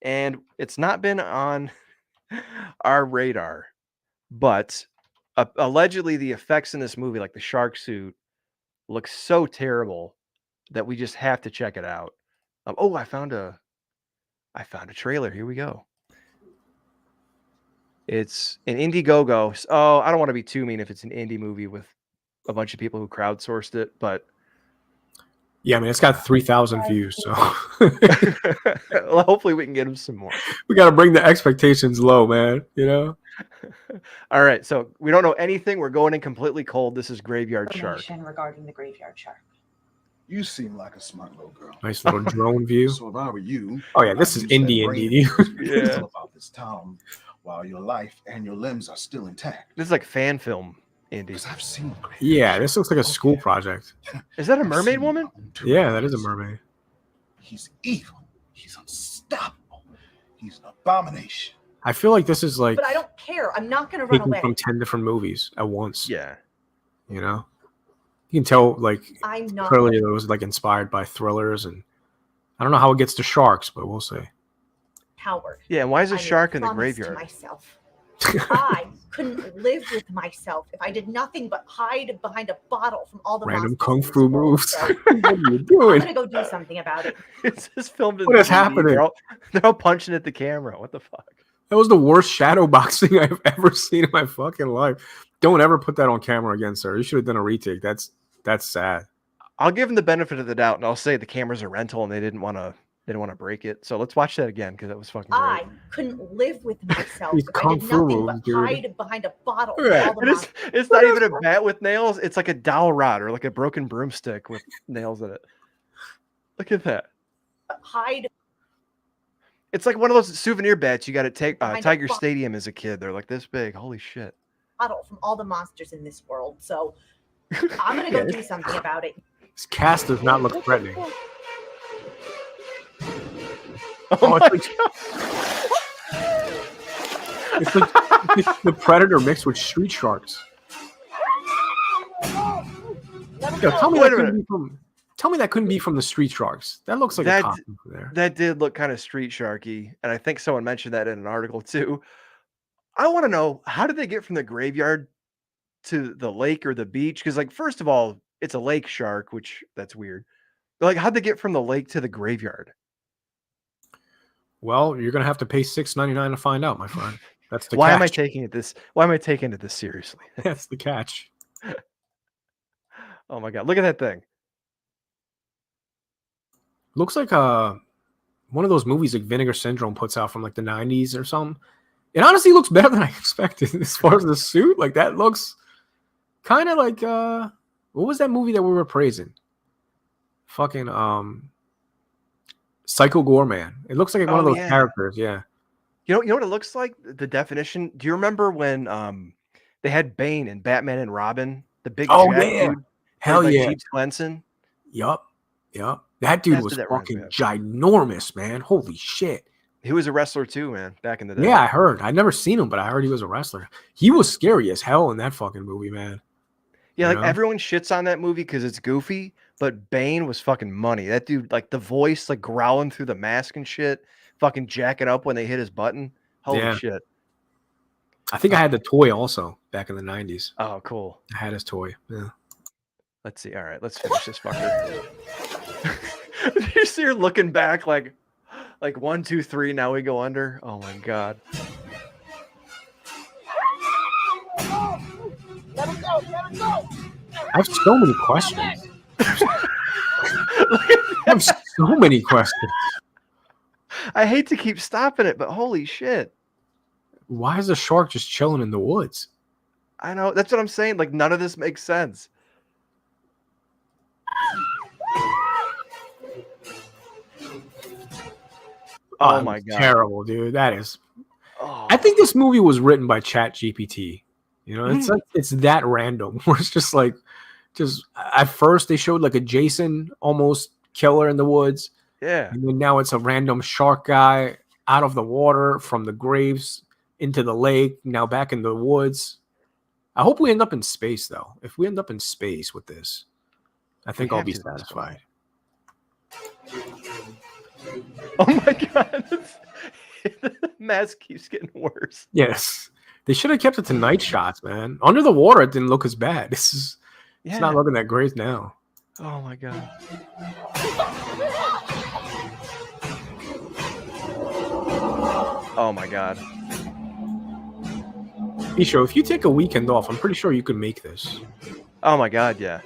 A: and it's not been on our radar, but allegedly the effects in this movie, like the shark suit, look so terrible that we just have to check it out. I found a trailer. Here we go. It's an Indiegogo. Oh, I don't want to be too mean if it's an indie movie with a bunch of people who crowdsourced it, but
B: yeah, I mean, it's got 3,000 views, so
A: well, hopefully we can get them some more.
B: We got to bring the expectations low, man.
A: All right, so we don't know anything. We're going in completely cold. This is Graveyard Shark.
C: Regarding the Graveyard Shark. You seem like a smart little girl.
B: Nice little drone view.
C: So if I were you,
B: Oh yeah, this is indie.
A: Yeah.
C: about this town while your life and your limbs are still intact.
A: This is like fan film indie.
C: Because I've seen great.
B: Yeah, this looks like a school project.
A: Is that a
C: I've
A: mermaid
C: seen
A: woman?
B: Yeah, that is a mermaid.
C: He's evil. He's unstoppable. He's an abomination.
B: I feel like this is like
D: But I don't care. I'm not going to run
B: taken
D: away.
B: from 10 different movies at once.
A: Yeah.
B: You know? You can tell like
D: I'm not.
B: clearly it was like inspired by thrillers, and I don't know how it gets to sharks, but we'll see.
D: Coward.
A: Yeah, and why is a
D: I made
A: shark in the
D: promise to
A: graveyard?
D: myself. I couldn't live with myself if I did nothing but hide behind a bottle from all the
B: Random
D: monsters
B: kung
D: in this
B: fu
D: world.
B: moves.
D: So
B: What are you
D: I'm
B: doing?
D: gonna go do something about it.
A: It's just filmed in
B: What is
A: 3D.
B: happening?
A: They're all punching at the camera. What the fuck?
B: That was the worst shadow boxing I've ever seen in my fucking life. Don't ever put that on camera again, sir. You should have done a retake. That's sad.
A: I'll give them the benefit of the doubt, and I'll say the camera's a rental, and they didn't want to break it. So let's watch that again because that was fucking great.
D: I couldn't live with myself
B: These
D: if I
B: kung
D: did
B: fu
D: nothing
B: moves,
D: but
B: dude.
D: hide behind a bottle from
B: Yeah,
D: all the
A: It is,
D: monsters.
A: it's not even a bat with nails. It's like a dowel rod or like a broken broomstick with nails in it. Look at that.
D: Hide
A: It's like one of those souvenir bats you got at
D: Behind a
A: Tiger
D: box.
A: Stadium as a kid. They're like this big. Holy shit.
D: bottle from all the monsters in this world. So I'm gonna go do something about it.
B: This cast does not look threatening.
A: Oh my
B: it's like it's the Predator mixed with Street Sharks. Yo, tell me
A: Wait
B: that
A: a
B: couldn't
A: minute.
B: be from. Tell me that couldn't be from the Street Sharks. That looks like
A: That-
B: a costume for there.
A: That did look kind of street sharky, and I think someone mentioned that in an article too. I want to know, how did they get from the graveyard to the lake or the beach? Because, like, first of all, it's a lake shark, which that's weird. But, like, how'd they get from the lake to the graveyard?
B: Well, you're gonna have to pay $6.99 to find out, my friend. That's the
A: Why
B: catch.
A: am I taking it this? Why am I taking it this seriously?
B: That's the catch.
A: Oh my god, look at that thing.
B: Looks like one of those movies like Vinegar Syndrome puts out from like the 90s or something. It honestly looks better than I expected as far as the suit. Like that looks kind of like what was that movie that we were praising? Fucking Psycho Goreman. It looks like one of
A: Oh,
B: those
A: yeah.
B: characters, yeah.
A: You know what it looks like? The definition. Do you remember when they had Bane and Batman and Robin? The big
B: Oh,
A: jack
B: yeah.
A: dude,
B: Hell
A: played by
B: yeah.
A: Jeeves Clemson.
B: Yup. That dude
A: That's
B: was
A: what that reminds me
B: fucking
A: of.
B: ginormous, man. Holy shit.
A: He was a wrestler too, man, back in the day.
B: Yeah, I heard. I'd never seen him, but I heard he was a wrestler. He was scary as hell in that fucking movie, man.
A: Yeah,
B: You
A: like
B: know?
A: everyone shits on that movie because it's goofy, but Bane was fucking money. That dude, like the voice, like growling through the mask and shit, fucking jacking up when they hit his button. Holy
B: Yeah.
A: shit.
B: I think I had the toy also back in the 90s.
A: Oh, cool.
B: I had his toy. Yeah.
A: Let's see. All right, let's finish this fucker. You see her looking back like 1, 2, 3. Now we go under. Oh my god.
B: I have so many questions. I have so many questions.
A: I hate to keep stopping it, but holy shit.
B: Why is the shark just chilling in the woods?
A: I know. That's what I'm saying. Like none of this makes sense. Oh my god.
B: Terrible, dude. That is.
A: Oh.
B: I think this movie was written by Chat GPT. You know, it's like it's that random. Where it's just like, at first they showed like a Jason almost killer in the woods,
A: Yeah.
B: and then now it's a random shark guy out of the water from the graves into the lake. Now back in the woods. I hope we end up in space though. If we end up in space with this, I think
A: We
B: I'll
A: have
B: be
A: to at this
B: satisfied.
A: Oh my god. The mask keeps getting worse.
B: Yes. They should have kept it to night shots, man. Under the water, it didn't look as bad. It's not looking that great now.
A: Oh my god. Oh my god.
B: Isho, if you take a weekend off, I'm pretty sure you could make this.
A: Oh my god, yeah.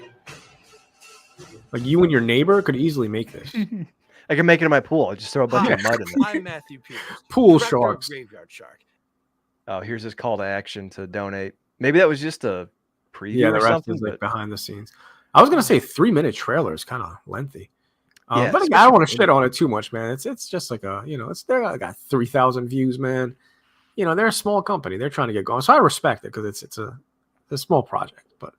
B: Like you and your neighbor could easily make this.
A: I can make it in my pool. I just throw a bunch of mud in it.
E: I'm Matthew Peters.
B: Pool
E: director of
B: sharks.
E: Graveyard Shark.
A: Oh, here's his call to action to donate. Maybe that was just a preview
B: Yeah,
A: or
B: the rest
A: something.
B: is like
A: But...
B: behind the scenes. I was gonna say 3-minute trailer is kind of lengthy.
A: Yeah,
B: But again, I don't want to shit on it too much, man. It's just like a, it's they got 3,000 views, man. They're a small company. They're trying to get going, so I respect it because it's a small project, but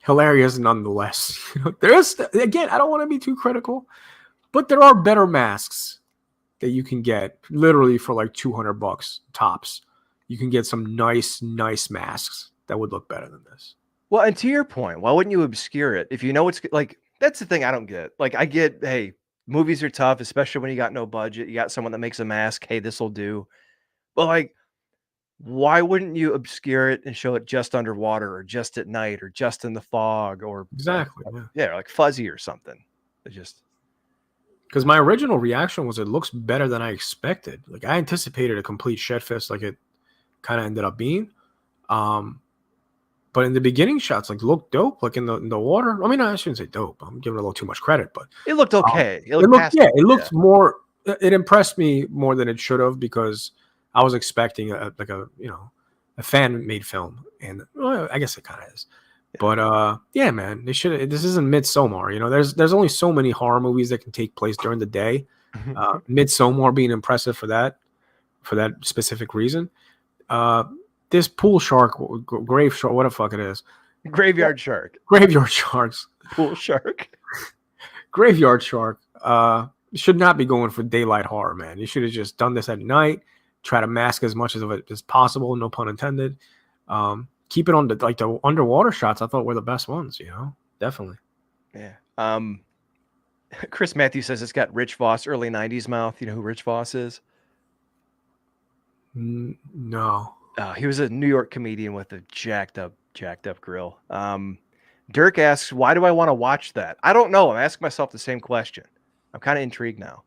B: hilarious nonetheless. There is, again, I don't want to be too critical, but there are better masks that you can get literally for like $200 tops. You can get some nice masks that would look better than this.
A: Well, and to your point, why wouldn't you obscure it if you know it's like? That's the thing I don't get. Like, I get, hey, movies are tough, especially when you got no budget. You got someone that makes a mask. Hey, this will do. But like, why wouldn't you obscure it and show it just underwater or just at night or just in the fog or
B: Exactly.
A: yeah, like fuzzy or something? It just,
B: because my original reaction was it looks better than I expected. Like I anticipated a complete shit fest, like it kind of ended up being. But in the beginning shots, like look dope, like in the water. I mean, I shouldn't say dope. I'm giving it a little too much credit, but
A: it looked okay.
B: It looked more. It impressed me more than it should have because I was expecting a fan made film, and well, I guess it kind of is. Yeah. But yeah, man, they should. This isn't Midsommar. There's only so many horror movies that can take place during the day. Midsommar being impressive for that specific reason. This pool shark, grave shark, what the fuck it is.
A: Graveyard shark.
B: Graveyard sharks.
A: Pool shark.
B: Graveyard shark should not be going for daylight horror, man. You should have just done this at night. Try to mask as much of it as possible, no pun intended. Keep it on the underwater shots. I thought were the best ones, definitely.
A: Yeah. Chris Matthews says it's got Rich Voss early 90s mouth. You know who Rich Voss is?
B: No.
A: He was a New York comedian with a jacked up grill. Dirk asks, why do I want to watch that? I don't know. I'm asking myself the same question. I'm kind of intrigued now.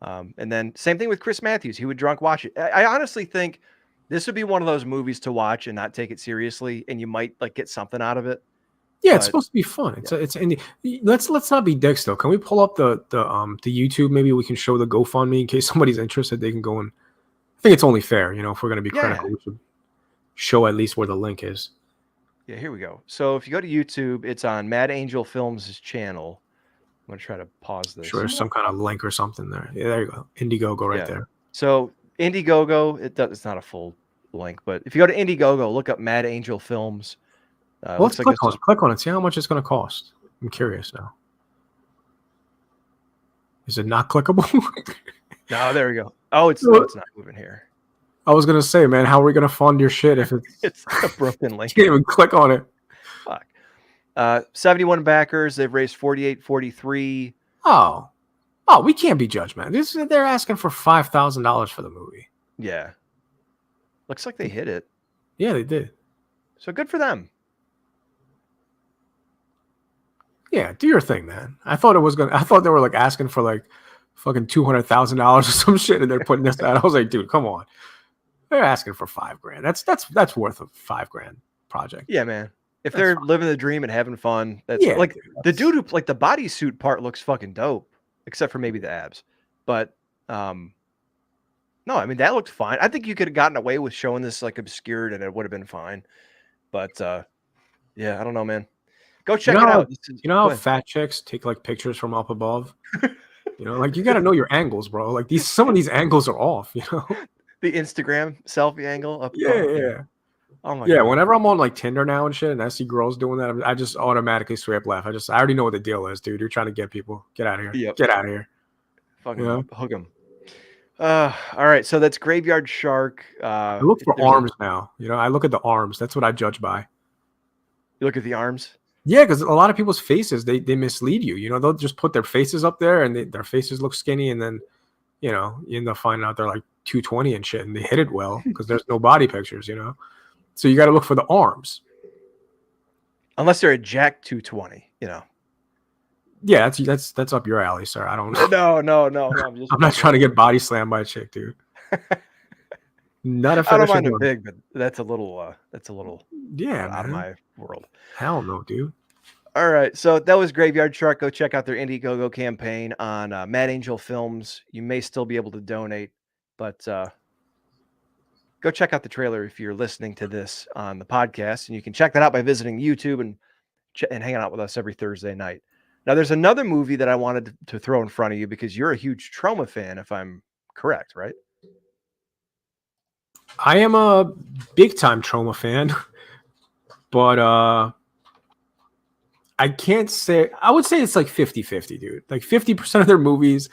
A: And then same thing with Chris Matthews. He would drunk watch it. I honestly think this would be one of those movies to watch and not take it seriously, and you might like get something out of it.
B: Yeah, it's supposed to be fun. It's indie. Let's not be dicks though. Can we pull up the YouTube? Maybe we can show the GoFundMe in case somebody's interested. They can go and. I think it's only fair, if we're going to be critical, we should show at least where the link is.
A: Yeah, here we go. So if you go to YouTube, it's on Mad Angel Films' channel. I'm going to try to pause this.
B: Sure, there's some kind of link or something there. Yeah, there you go. Indiegogo right there.
A: So Indiegogo, it's not a full link, but if you go to Indiegogo, look up Mad Angel Films.
B: Let's click on it. See how much it's going to cost. I'm curious now. Is it not clickable?
A: No, there we go. Oh, it's not moving here.
B: I was gonna say, man, how are we gonna fund your shit if
A: it's a broken link?
B: You can't even click on it.
A: Fuck. 71 backers. They've raised 48.43.
B: Oh, we can't be judgmental. They're asking for $5,000 for the movie.
A: Yeah. Looks like they hit it.
B: Yeah, they did.
A: So good for them.
B: Yeah, do your thing, man. I thought they were like asking for like fucking $200,000 or some shit, and they're putting this out. I was like, dude, come on. They're asking for $5,000. That's worth a $5,000 project.
A: Yeah, man. If they're living the dream and having fun, that's like the dude who like the bodysuit part looks fucking dope, except for maybe the abs. But no, I mean that looked fine. I think you could have gotten away with showing this like obscured, and it would have been fine. But yeah, I don't know, man. Go check it out.
B: How fat chicks take like pictures from up above? Like you got to know your angles, bro. Like some of these angles are off.
A: The Instagram selfie angle up.
B: Yeah. Oh my God. Whenever I'm on like Tinder now and shit, and I see girls doing that, I just automatically swipe left. I already know what the deal is, dude. You're trying to get people. Get out of here.
A: Yep.
B: Get out of here.
A: Fucking hook them. All right, so that's Graveyard Shark.
B: I look for arms now. I look at the arms. That's what I judge by.
A: You look at the arms. Yeah,
B: because a lot of people's faces they mislead you. They'll just put their faces up there, and their faces look skinny, and then you end up finding out they're like 220 and shit, and they hit it well because there's no body pictures. So you got to look for the arms.
A: Unless they're a Jack 220,
B: Yeah, that's up your alley, sir. I don't
A: know. No.
B: I'm not trying to get body slammed by a chick, dude. Not if
A: I don't mind them big, but that's a little out of my world.
B: Hell no, dude.
A: All right, so that was Graveyard Shark. Go check out their Indiegogo campaign on Mad Angel Films. You may still be able to donate, but go check out the trailer if you're listening to this on the podcast, and you can check that out by visiting YouTube and and hanging out with us every Thursday night. Now, there's another movie that I wanted to throw in front of you because you're a huge Troma fan, if I'm correct, right?
B: I am a big time Troma fan, but I can't say. I would say it's like 50-50, dude. Like 50% of their movies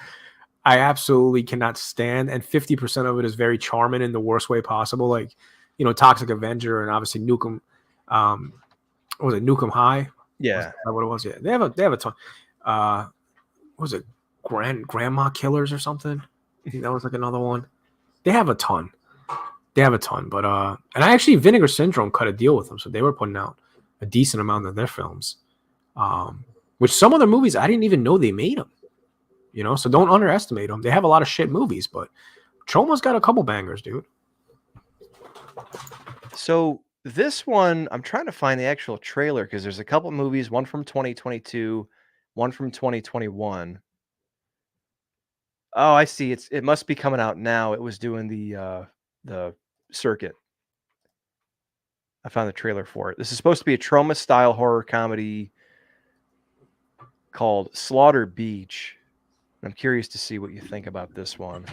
B: I absolutely cannot stand, and 50% of it is very charming in the worst way possible. Like, Toxic Avenger and obviously Nukem. What was it, Nukem High?
A: Yeah.
B: Was that what it was? Yeah, they have a ton. What was it, Grandma Killers or something? I think that was like another one. They have a ton. But and I actually Vinegar Syndrome cut a deal with them, so they were putting out a decent amount of their films. Which some of their movies I didn't even know they made them. So don't underestimate them. They have a lot of shit movies, but Troma's got a couple bangers, dude.
A: So this one, I'm trying to find the actual trailer because there's a couple movies, one from 2022, one from 2021. Oh, I see. It must be coming out now. It was doing the circuit. I found the trailer for it. This is supposed to be a Troma style horror comedy called Slaughter Beach. I'm curious to see what you think about this one.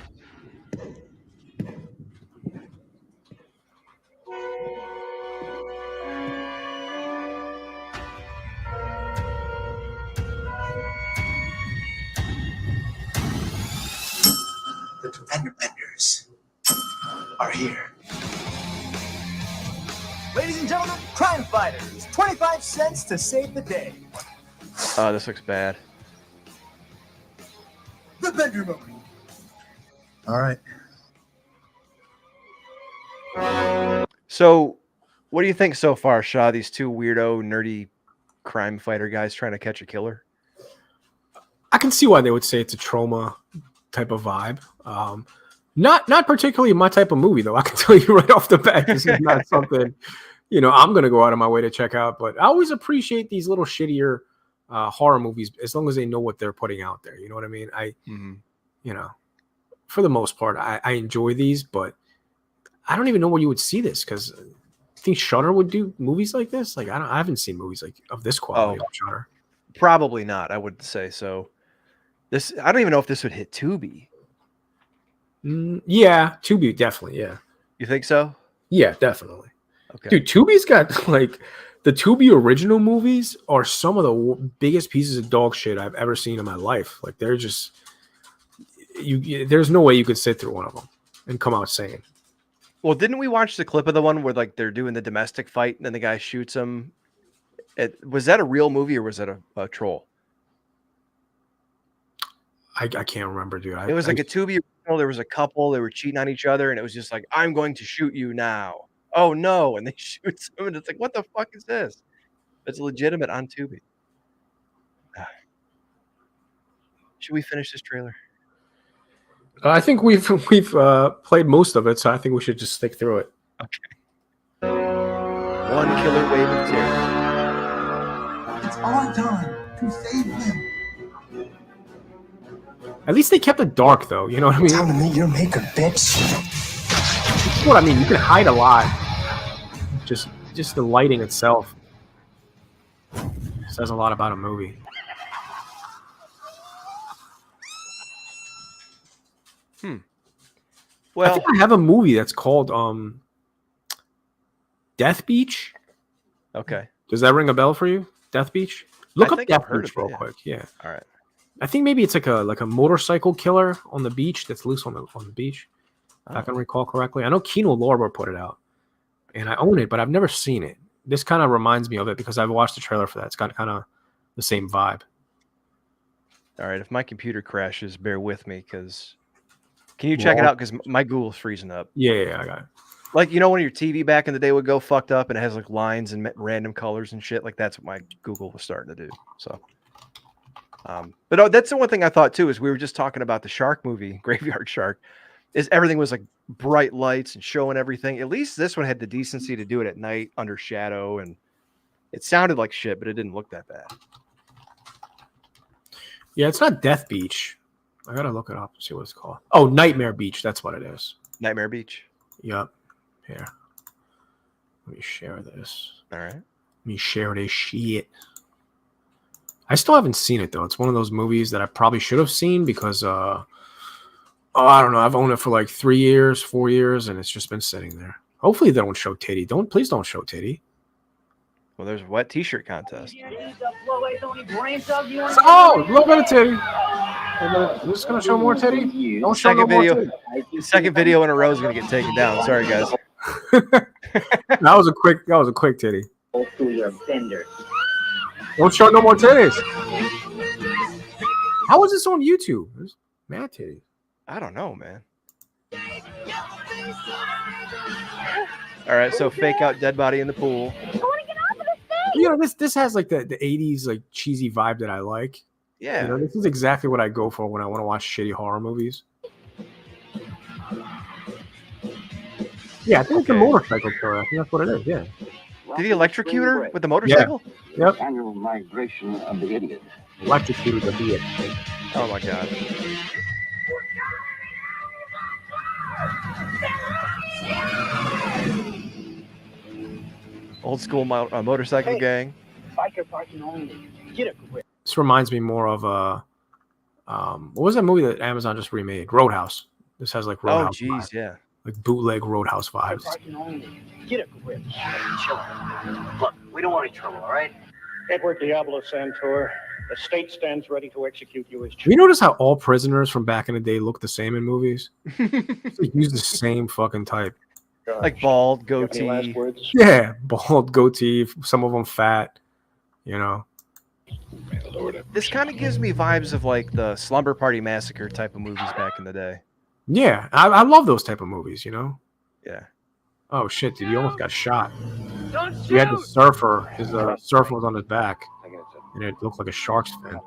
C: The defender benders are here.
E: Ladies and gentlemen, crime fighters, 25 cents to save the day.
A: Oh, this looks bad.
E: The Bender movie.
C: All right.
A: So, what do you think so far, Shah? These two weirdo, nerdy crime fighter guys trying to catch a killer?
B: I can see why they would say it's a Troma type of vibe. Not particularly my type of movie, though. I can tell you right off the bat, this is not something I'm going to go out of my way to check out. But I always appreciate these little shittier horror movies as long as they know what they're putting out there. You know what I mean? For the most part, I enjoy these, but I don't even know where you would see this because I think Shudder would do movies like this. Like I haven't seen movies like of this quality on Shudder.
A: Probably not. I would say so. I don't even know if this would hit Tubi.
B: Yeah, Tubi definitely. Yeah,
A: you think so?
B: Yeah, definitely.
A: Okay,
B: dude, Tubi's got like the Tubi original movies are some of the biggest pieces of dog shit I've ever seen in my life. Like they're just there's no way you could sit through one of them and come out sane.
A: Well, didn't we watch the clip of the one where like they're doing the domestic fight and then the guy shoots him? Was that a real movie or was that a troll?
B: I can't remember, dude.
A: It was like a Tubi original. There was a couple. They were cheating on each other, and it was just like, "I'm going to shoot you now." Oh no! And they shoot someone. And it's like, what the fuck is this? It's legitimate on Tubi. Should we finish this trailer?
B: I think we've played most of it, so I think we should just stick through it.
A: Okay. One killer wave of terror.
C: It's our time to save him.
B: At least they kept it dark, though. You know what I mean?
E: Time to meet your maker, bitch.
B: That's what I mean. You can hide a lot. Just the lighting itself says a lot about a movie.
A: Well,
B: I think I have a movie that's called Death Beach.
A: Okay.
B: Does that ring a bell for you? Death Beach? Look up Death Beach real quick. Yeah.
A: All right.
B: I think maybe it's like a motorcycle killer on the beach that's loose on the beach. If I can recall correctly. I know Kino Lorber put it out, and I own it, but I've never seen it. This kind of reminds me of it because I've watched the trailer for that. It's got kind of the same vibe.
A: All right. If my computer crashes, bear with me because can you check it out? Because my Google's freezing up.
B: Yeah, I got it.
A: Like, when your TV back in the day would go fucked up and it has like lines and random colors and shit, like that's what my Google was starting to do. So, but that's the one thing I thought too, is we were just talking about the shark movie, Graveyard Shark, is everything was like bright lights and showing everything. At least this one had the decency to do it at night under shadow, and it sounded like shit, but it didn't look that bad.
B: Yeah, it's not Death Beach. I gotta look it up and see what it's called. Oh, Nightmare Beach. That's what it is.
A: Nightmare Beach.
B: Yep. Here. Let me share this.
A: All right.
B: Let me share this shit. I still haven't seen it though. It's one of those movies that I probably should have seen because I don't know. I've owned it for like 3 years, 4 years, and it's just been sitting there. Hopefully they don't show titty. Please don't show titty.
A: Well, there's a wet T-shirt contest.
B: Oh, a little bit of titty. We're just gonna show more titty. Don't show no more titty.
A: Second video in a row is gonna get taken down. Sorry, guys.
B: That was a quick titty. Don't show no more titties. How is this on YouTube? There's mad titties.
A: I don't know, man. All right, so fake out dead body in the pool.
B: You know, this has like the 80s like cheesy vibe that I like.
A: Yeah.
B: You know, this is exactly what I go for when I want to watch shitty horror movies. Yeah, I think it's a motorcycle killer. I think that's what it is. Yeah.
A: Did he electrocute her with the motorcycle?
B: Yeah. Yep.
F: Annual migration of the idiot.
B: Electrocuted the idiot.
A: Oh my god. Old school motorcycle gang.
F: Biker parking only. Get a grip.
B: This reminds me more of what was that movie that Amazon just remade? Roadhouse. This has like
A: Oh
B: Roadhouse.
A: jeez,
B: vibes.
A: yeah.
B: Like bootleg Roadhouse vibes.
F: Parking only. Get a grip. Chill. Look, we don't want any trouble, all right?
G: Edward Diablo Santor, the state stands ready to execute you as chief.
B: You notice how all prisoners from back in the day look the same in movies? They use the same fucking type.
A: Like bald,
G: You have any last
A: goatee.
G: words?
B: Yeah, bald goatee, some of them fat, you know.
A: This kind of gives me vibes of like the Slumber Party Massacre type of movies back in the day.
B: Yeah, I love those type of movies, you know.
A: Yeah.
B: Oh shit, dude, he almost got shot. He had the surfer. His surfer was on his back, and it looked like a shark's fin.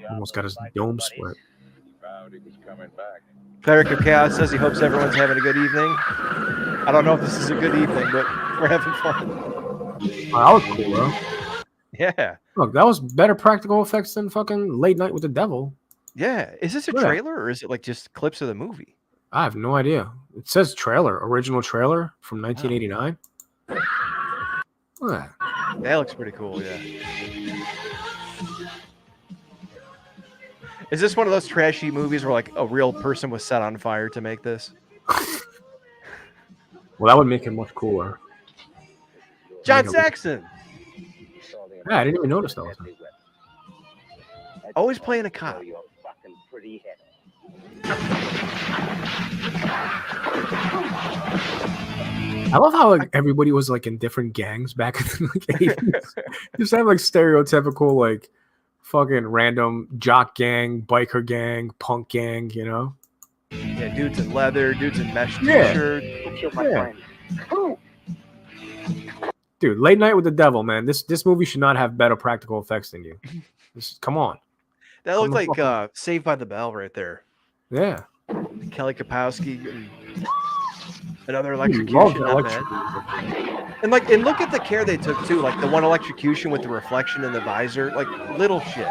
B: Almost got his dome split.
A: Cleric of Chaos says he hopes everyone's having a good evening. I don't know if this is a good evening, but we're having fun.
B: Oh, that was cool, though.
A: Yeah.
B: Look, that was better practical effects than fucking Late Night with the Devil.
A: Yeah. Is this a
B: Yeah.
A: trailer or is it like just clips of the movie?
B: I have no idea. It says trailer, original trailer from 1989. Look at that.
A: That looks pretty cool, yeah. Is this one of those trashy movies where like a real person was set on fire to make this?
B: Well, that would make it much cooler.
A: John
B: Make it-
A: Saxon,
B: Yeah, I didn't even notice that.
A: always playing a cop.
B: I love how like everybody was like in different gangs back in the like 80s. Just have like stereotypical like fucking random jock gang, biker gang, punk gang, you know?
A: Yeah, dudes in leather, dudes in mesh
B: Yeah.
A: t-shirt.
B: Yeah. Dude, Late Night with the Devil, man. This movie should not have better practical effects than you. Come on.
A: That looked like Saved by the Bell right there.
B: Yeah.
A: Kelly Kapowski and another
B: Love
A: electrocution.
B: the
A: Not bad. And look at the care they took too. Like the one electrocution with the reflection in the visor, like little shit.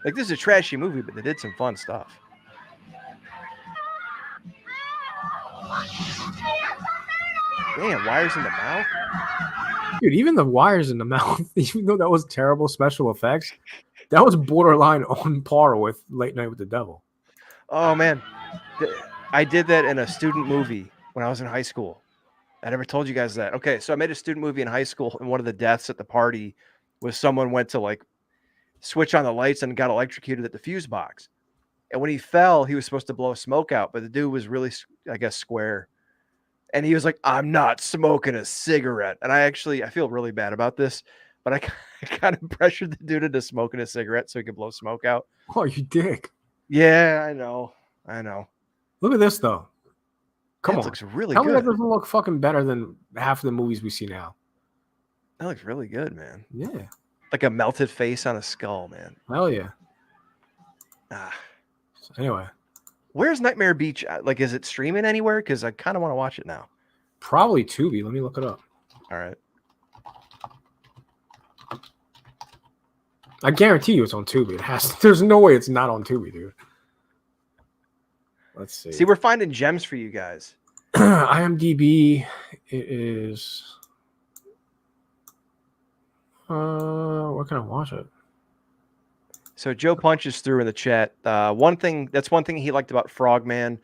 A: Like this is a trashy movie, but they did some fun stuff. Damn, wires in the mouth.
B: Dude, even the wires in the mouth, even though that was terrible special effects, that was borderline on par with Late Night with the Devil.
A: Oh man, I did that in a student movie when I was in high school. I never told you guys that. Okay, so I made a student movie in high school, and one of the deaths at the party was someone went to like switch on the lights and got electrocuted at the fuse box. And when he fell, he was supposed to blow smoke out, but the dude was really, I guess, square. And he was like, "I'm not smoking a cigarette." And I feel really bad about this, but I kind of pressured the dude into smoking a cigarette so he could blow smoke out.
B: Oh, you dick.
A: Yeah, I know.
B: Look at this, though. Come on.
A: Looks really
B: Tell me that
A: good.
B: doesn't look fucking better than half of the movies we see now.
A: That looks really good, man.
B: Yeah.
A: Like a melted face on a skull, man.
B: Hell yeah.
A: Ah.
B: Anyway,
A: Where's Nightmare Beach? Like, is it streaming anywhere? Because I kind of want to watch it now.
B: probably Tubi. Let me look it up.
A: All right.
B: I guarantee you it's on Tubi. It has. There's no way it's not on Tubi, dude. Let's see.
A: See, we're finding gems for you guys.
B: IMDb. It is. Where can I watch it?
A: So Joe punches through in the chat. One thing he liked about Frogman,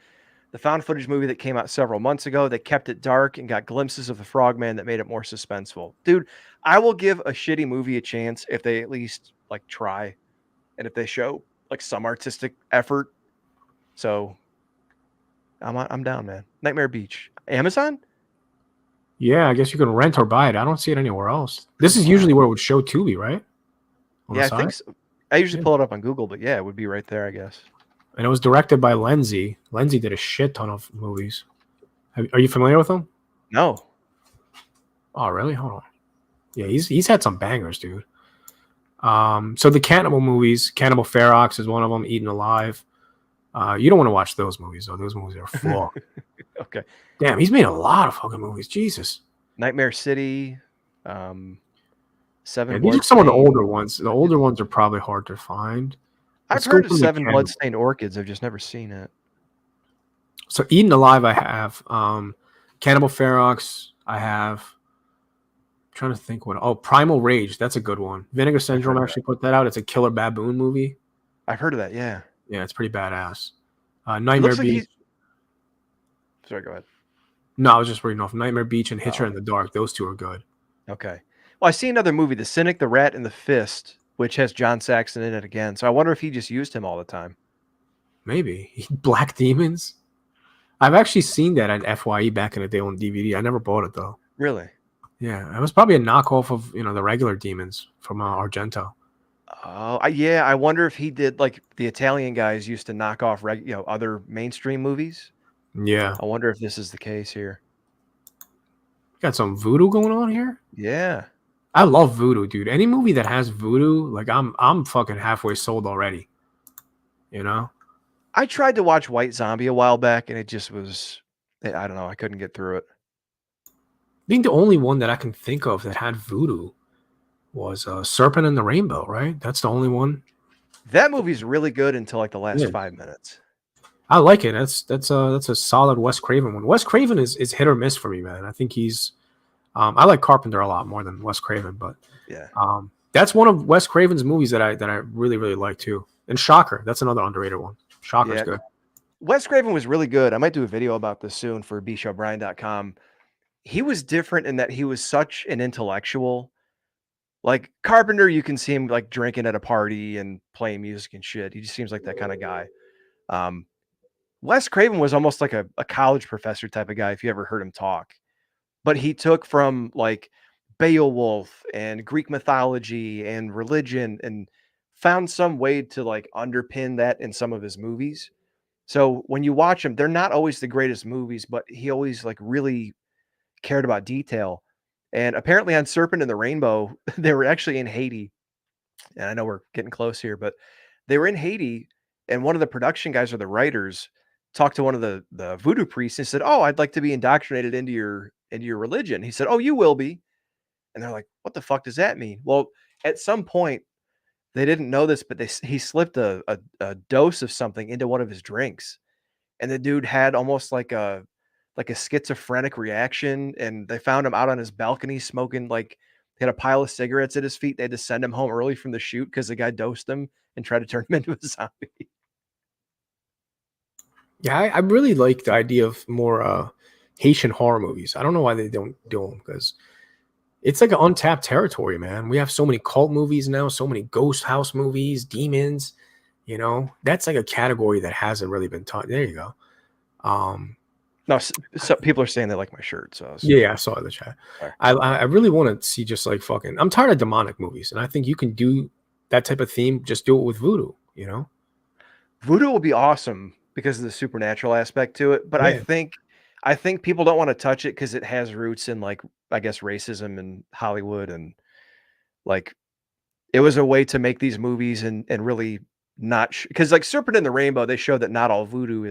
A: the found footage movie that came out several months ago. They kept it dark and got glimpses of the Frogman that made it more suspenseful. Dude, I will give a shitty movie a chance if they at least like try, and if they show like some artistic effort. So I'm down, man. Nightmare Beach, Amazon.
B: Yeah, I guess you can rent or buy it. I don't see it anywhere else. This is usually where it would show Tubi, right? On
A: Yeah,
B: the
A: I think
B: side?
A: so. I usually
B: Yeah.
A: pull it up on Google, but yeah, it would be right there, I guess.
B: And it was directed by Lenzi. Lenzi did a shit ton of movies. Are you familiar with him?
A: No.
B: Oh, really? Hold on. Yeah, he's had some bangers, dude. So the cannibal movies, Cannibal Ferox is one of them. Eaten Alive. You don't want to watch those movies though. Those movies are full.
A: Okay.
B: Damn, he's made a lot of fucking movies. Jesus.
A: Nightmare City. Seven.
B: Yeah, these are some of the
A: Bloodstained.
B: older ones. The older ones are probably hard to find.
A: I've
B: Let's go
A: heard of
B: from the
A: Seven
B: cannibal.
A: Bloodstained Orchids. I've just never seen it.
B: So Eaten Alive, I have. Cannibal Ferox, I have. I'm trying to think what. Oh, Primal Rage, that's a good one. Vinegar Syndrome actually put that out. It's a killer baboon movie.
A: I've heard of that. Yeah.
B: Yeah, it's pretty badass.
A: It
B: Nightmare
A: looks like
B: Beach.
A: Sorry, go ahead.
B: No, I was just reading off Nightmare Beach and Hitcher in the Dark. Those two are good.
A: Okay. Well, I see another movie, The Cynic, the Rat, and the Fist, which has John Saxon in it again. So I wonder if he just used him all the time.
B: Maybe Black Demons. I've actually seen that at FYE back in the day on DVD. I never bought it though.
A: Really?
B: Yeah, it was probably a knockoff of the regular Demons from Argento.
A: Oh, yeah. I wonder if he did like the Italian guys used to knock off other mainstream movies.
B: Yeah,
A: I wonder if this is the case here.
B: got some voodoo going on here.
A: Yeah.
B: I love voodoo, dude. Any movie that has voodoo, like I'm fucking halfway sold already. You know?
A: I tried to watch White Zombie a while back, and it just was, I don't know. I couldn't get through it.
B: I think the only one that I can think of that had voodoo was Serpent and the Rainbow, right? That's the only one.
A: That movie's really good until like the last
B: Yeah.
A: 5 minutes.
B: I like it. That's a solid Wes Craven one. Wes Craven is hit or miss for me, man. I think he's I like Carpenter a lot more than Wes Craven, but
A: Yeah.
B: that's one of Wes Craven's movies that I really, really like too. And Shocker, that's another underrated one. Shocker's
A: Yeah.
B: good.
A: Wes Craven was really good. I might do a video about this soon for bshobrian.com. He was different in that he was such an intellectual. Like Carpenter, you can see him like drinking at a party and playing music and shit. He just seems like that kind of guy. Wes Craven was almost like a college professor type of guy, if you ever heard him talk. But he took from like Beowulf and Greek mythology and religion and found some way to like underpin that in some of his movies. So when you watch them, they're not always the greatest movies, but he always like really cared about detail. And apparently on Serpent and the Rainbow, they were actually in Haiti. And I know we're getting close here, but they were in Haiti, and one of the production guys or the writers talked to one of the voodoo priests and said, "Oh, I'd like to be indoctrinated into your religion." He said, "Oh, you will be." And they're like, "What the fuck does that mean?" Well, at some point, they didn't know this, but he slipped a dose of something into one of his drinks, and the dude had almost like a schizophrenic reaction, and they found him out on his balcony smoking like he had a pile of cigarettes at his feet. They had to send him home early from the shoot because the guy dosed him and tried to turn him into a zombie.
B: Yeah, I really like the idea of more Haitian horror movies. I don't know why they don't do them, because it's like an untapped territory, man. We have so many cult movies now, so many ghost house movies, demons. That's like a category that hasn't really been taught. There you go.
A: No, so people are saying they like my shirt. So
B: Yeah, I saw it in the chat.
A: Sorry.
B: I really want to see just like fucking. I'm tired of demonic movies, and I think you can do that type of theme. Just do it with voodoo.
A: Voodoo will be awesome because of the supernatural aspect to it. But
B: Yeah.
A: I think people don't want to touch it because it has roots in like, I guess, racism in Hollywood, and like it was a way to make these movies and really not because like Serpent in the Rainbow, they show that not all voodoo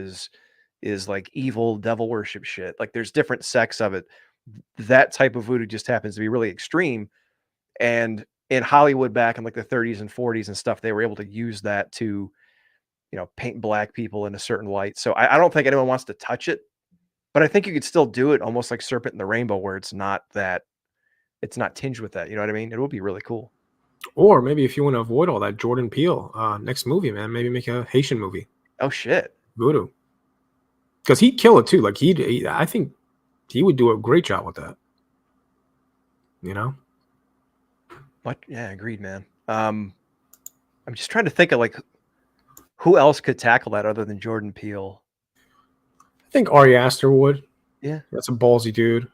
A: is like evil devil worship shit. Like there's different sects of it. That type of voodoo just happens to be really extreme. And in Hollywood back in like the 30s and 40s and stuff, they were able to use that to, paint black people in a certain light. So I don't think anyone wants to touch it, but I think you could still do it almost like Serpent in the Rainbow, where it's not tinged with that. You know what I mean? It would be really cool.
B: Or maybe if you want to avoid all that, Jordan Peele, next movie, man, maybe make a Haitian movie,
A: Oh shit.
B: Voodoo, because he'd kill it too. Like I think he would do a great job with that. You know?
A: What? Yeah, agreed, man. I'm just trying to think of like who else could tackle that other than Jordan Peele.
B: I think Ari Aster would.
A: Yeah.
B: That's a ballsy dude.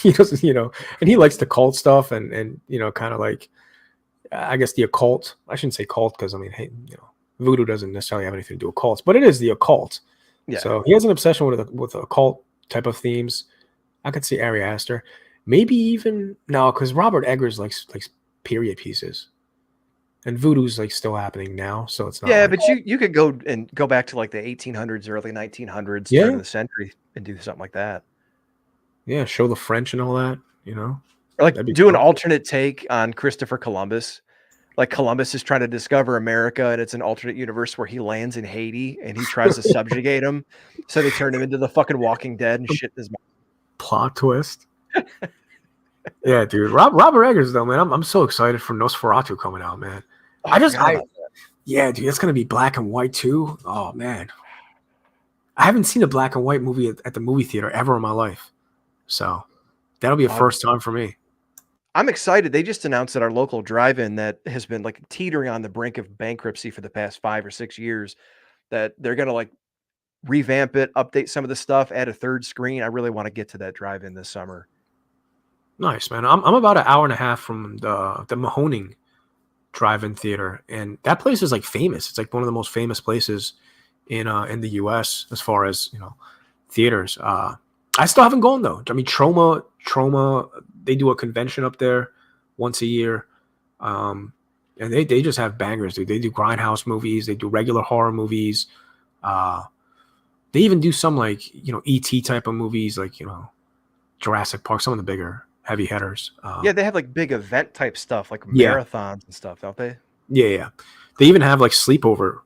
B: He doesn't, and he likes the cult stuff and kind of like, I guess the occult. I shouldn't say cult because I mean, hey, voodoo doesn't necessarily have anything to do with cults, but it is the occult.
A: Yeah.
B: So he has an obsession with occult type of themes. I could see Ari Aster, maybe even no, because Robert Eggers likes period pieces, and voodoo's like still happening now, so it's not.
A: Yeah,
B: like,
A: but you could go back to like the 1800s, early 1900s,
B: Yeah.
A: turn of the century, and do something like that.
B: yeah, show the French and all that,
A: Or like
B: That'd be
A: do an
B: cool.
A: alternate take on Christopher Columbus. Like Columbus is trying to discover America, and it's an alternate universe where he lands in Haiti and he tries to subjugate him. So they turn him into the fucking Walking Dead and shit in his mouth.
B: Plot twist. Yeah, dude. Robert Eggers though, man. I'm so excited for Nosferatu coming out, man. Yeah, dude, it's gonna be black and white too. Oh man, I haven't seen a black and white movie at the movie theater ever in my life, so that'll be a first time for me.
A: I'm excited. They just announced at our local drive-in that has been like teetering on the brink of bankruptcy for the past 5 or 6 years, that they're gonna like revamp it, update some of the stuff, add a third screen. I really want to get to that drive-in this summer.
B: Nice, man. I'm about an hour and a half from the Mahoning drive-in theater, and that place is like famous. It's like one of the most famous places in the U.S. as far as theaters. I still haven't gone though. I mean, Troma, they do a convention up there once a year, and they just have bangers, dude. They do grindhouse movies, they do regular horror movies. They even do some like E.T. type of movies, like Jurassic Park, some of the bigger heavy hitters.
A: Yeah, they have like big event type stuff, like
B: Yeah.
A: marathons and stuff, don't they?
B: Yeah. They even have like sleepover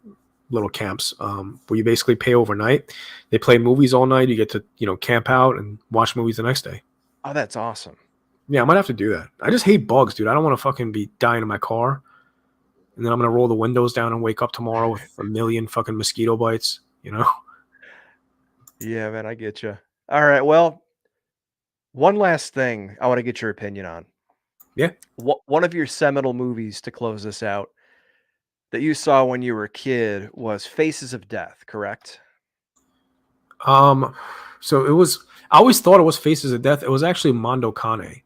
B: little camps where you basically pay overnight. They play movies all night. You get to camp out and watch movies the next day.
A: Oh, that's awesome.
B: Yeah, I might have to do that. I just hate bugs, dude. I don't want to fucking be dying in my car, and then I'm gonna roll the windows down and wake up tomorrow with a million fucking mosquito bites.
A: Yeah, man, I get you. All right, well, one last thing I want to get your opinion on.
B: Yeah.
A: One of your seminal movies to close this out that you saw when you were a kid was Faces of Death, correct?
B: So it was. I always thought it was Faces of Death. It was actually Mondo Cane,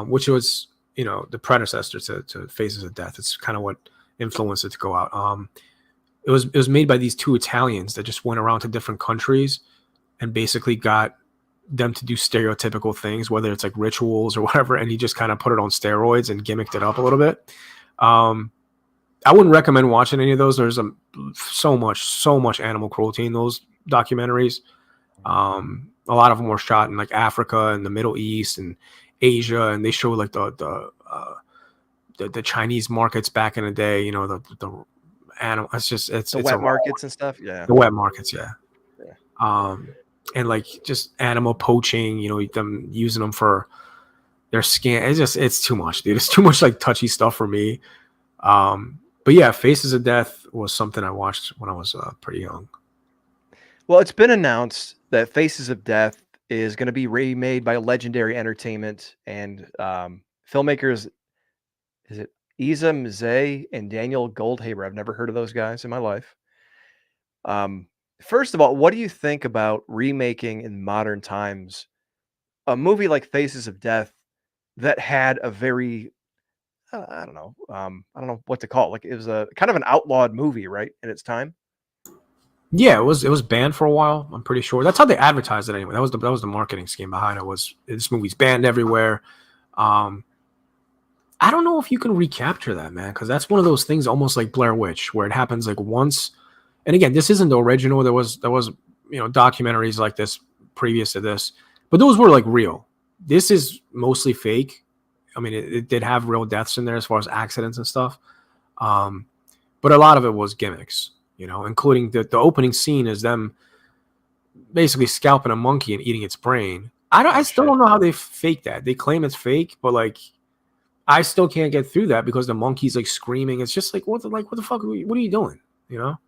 B: which was the predecessor to Faces of Death. It's kind of what influenced it to go out. It was made by these two Italians that just went around to different countries and basically got them to do stereotypical things, whether it's like rituals or whatever, and he just kind of put it on steroids and gimmicked it up a little bit. I wouldn't recommend watching any of those. There's so much animal cruelty in those documentaries. A lot of them were shot in like Africa and the Middle East and Asia, and they show like the Chinese markets back in the day. The animal. It's
A: Wet markets and stuff. Yeah.
B: The wet markets, yeah. And like just animal poaching. Them using them for their skin. It's too much, dude. It's too much like touchy stuff for me. But yeah, Faces of Death was something I watched when I was pretty young.
A: Well, it's been announced that Faces of Death is going to be remade by Legendary Entertainment and filmmakers. Is it Isa Mzee and Daniel Goldhaber? I've never heard of those guys in my life. First of all, what do you think about remaking in modern times a movie like Faces of Death that had a very I don't know what to call it. Like it was a kind of an outlawed movie, right, in its time.
B: Yeah, it was banned for a while. I'm pretty sure that's how they advertised it anyway. That was the marketing scheme behind it. Was this movie's banned everywhere? I don't know if you can recapture that, man, because that's one of those things almost like Blair Witch, where it happens like once. And again, this isn't the original. There was documentaries like this previous to this, but those were like real. This is mostly fake. I mean, it did have real deaths in there as far as accidents and stuff, but a lot of it was gimmicks. Including the opening scene is them basically scalping a monkey and eating its brain. I still don't know how they fake that. They claim it's fake, but like I still can't get through that because the monkey's like screaming. It's just like what the fuck? What are you doing? You know.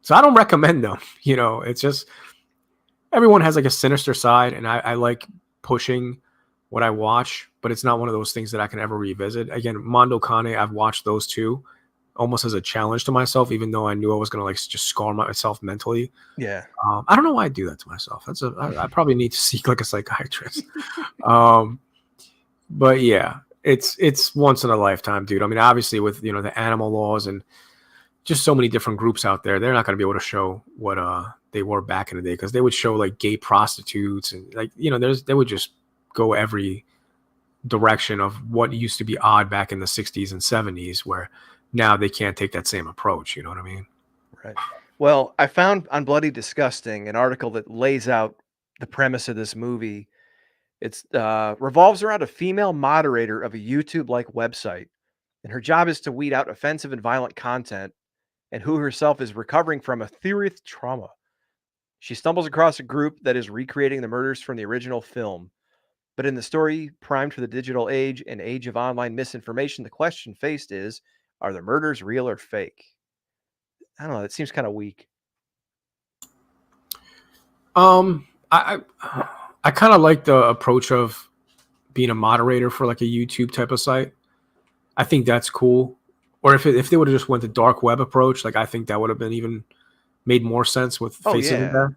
B: So I don't recommend them. You know, it's just everyone has like a sinister side, and I like pushing what I watch, but it's not one of those things that I can ever revisit. Again, Mondo Kane, I've watched those two almost as a challenge to myself, even though I knew I was gonna like just scar myself mentally.
A: Yeah.
B: I don't know why I do that to myself. I probably need to seek like a psychiatrist. um, but yeah, it's once in a lifetime, dude. I mean, obviously with the animal laws and just so many different groups out there, they're not going to be able to show what they were back in the day, because they would show like gay prostitutes and like they would just go every direction of what used to be odd back in the 60s and 70s, where now they can't take that same approach. You know what I mean?
A: Right. Well, I found on Bloody Disgusting an article that lays out the premise of this movie. It's revolves around a female moderator of a YouTube-like website, and her job is to weed out offensive and violent content, and who herself is recovering from a serious trauma. She stumbles across a group that is recreating the murders from the original film. But in the story, primed for the digital age and age of online misinformation, the question faced is, are the murders real or fake? I don't know. That seems kind of weak.
B: I kind of like the approach of being a moderator for like a YouTube type of site. I think that's cool. Or if they would have just went the dark web approach, like I think that would have been even made more sense with Faces of Death.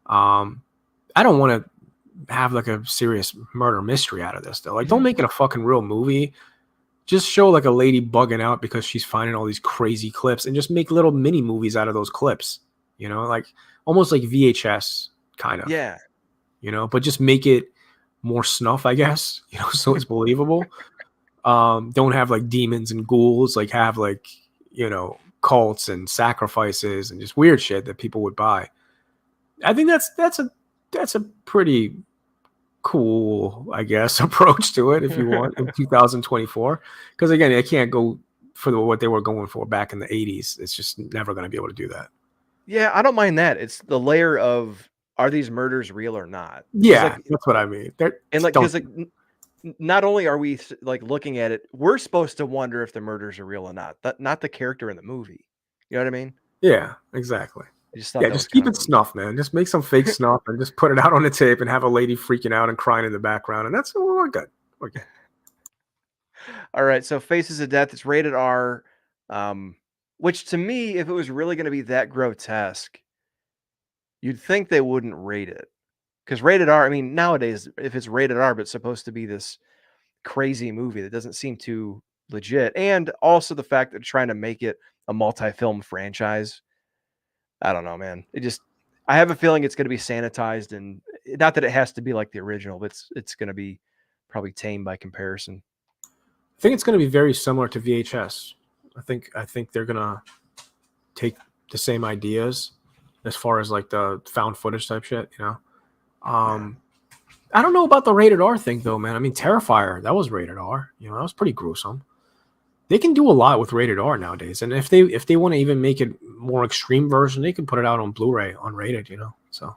B: I don't want to have like a serious murder mystery out of this though. Like, don't make it a fucking real movie. Just show like a lady bugging out because she's finding all these crazy clips, and just make little mini movies out of those clips. Like almost like VHS kind of.
A: Yeah.
B: But just make it more snuff, I guess. So it's believable. Don't have like demons and ghouls. Like have like cults and sacrifices and just weird shit that people would buy. I think that's a pretty cool, I guess, approach to it if you want in 2024. Because again, I can't go for what they were going for back in the 80s. It's just never going to be able to do that.
A: Yeah, I don't mind that. It's the layer of, are these murders real or not?
B: Yeah, that's what I mean.
A: Because not only are we like looking at it, we're supposed to wonder if the murders are real or not. Not the character in the movie. You know what I mean?
B: Yeah, exactly.
A: I just thought
B: just keep it snuff, man. Just make some fake snuff and just put it out on the tape and have a lady freaking out and crying in the background, and that's we're good. We're good.
A: All right, so Faces of Death, it's rated R, which to me, if it was really going to be that grotesque, you'd think they wouldn't rate it. Because rated R, I mean, nowadays, if it's rated R, but it's supposed to be this crazy movie that doesn't seem too legit, and also the fact that they're trying to make it a multi-film franchise, I don't know, man. I have a feeling it's going to be sanitized, and not that it has to be like the original, but it's going to be probably tame by comparison.
B: I think it's going to be very similar to VHS. I think they're going to take the same ideas as far as like the found footage type shit, I don't know about the rated R thing though, man. I mean, Terrifier, that was rated R. That was pretty gruesome. They can do a lot with rated R nowadays, and if they want to even make it more extreme version, they can put it out on Blu-ray unrated. So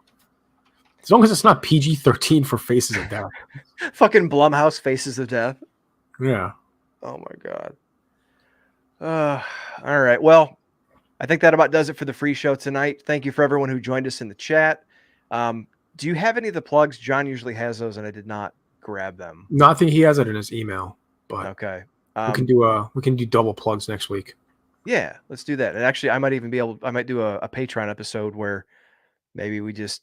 B: as long as it's not PG-13 for Faces of Death.
A: Fucking Blumhouse Faces of Death.
B: Yeah.
A: Oh my god. All right. Well, I think that about does it for the free show tonight. Thank you for everyone who joined us in the chat. Do you have any of the plugs? John usually has those, and I did not grab them.
B: No, I think he has it in his email. But
A: okay,
B: we can do double plugs next week.
A: Yeah, let's do that. And actually, I might do a Patreon episode where maybe we just,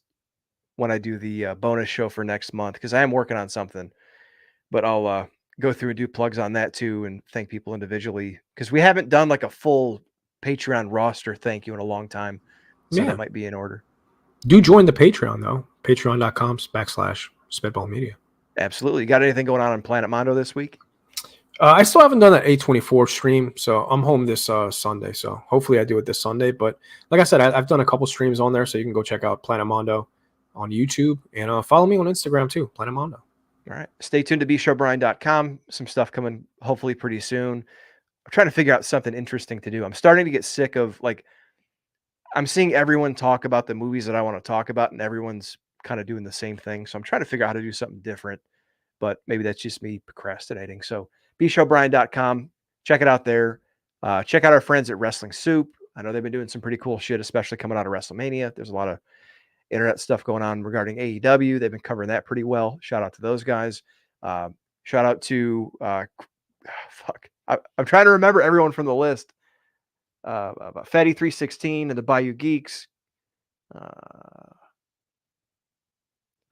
A: when I do the bonus show for next month, because I am working on something, but I'll go through and do plugs on that too, and thank people individually, because we haven't done like a full Patreon roster thank you in a long time, so that might be in order.
B: Do join the Patreon though, patreon.com/Spitball Media.
A: Absolutely. You got anything going on Planet Mondo this week?
B: I still haven't done that A24 stream, so I'm home this Sunday, so hopefully I do it this Sunday. But like I said, I've done a couple streams on there, so you can go check out Planet Mondo on YouTube, and follow me on Instagram too, Planet Mondo.
A: All right. Stay tuned to bshowbrian.com. Some stuff coming hopefully pretty soon. I'm trying to figure out something interesting to do. I'm starting to get sick of, like, I'm seeing everyone talk about the movies that I want to talk about, and everyone's kind of doing the same thing. So I'm trying to figure out how to do something different. but maybe that's just me procrastinating. So beachobrien.com, check it out there. Check out our friends at Wrestling Soup. I know they've been doing some pretty cool shit, especially coming out of WrestleMania. There's a lot of internet stuff going on regarding AEW. They've been covering that pretty well. Shout out to those guys. Shout out to fuck. I'm trying to remember everyone from the list. Fatty 316 and the Bayou Geeks. My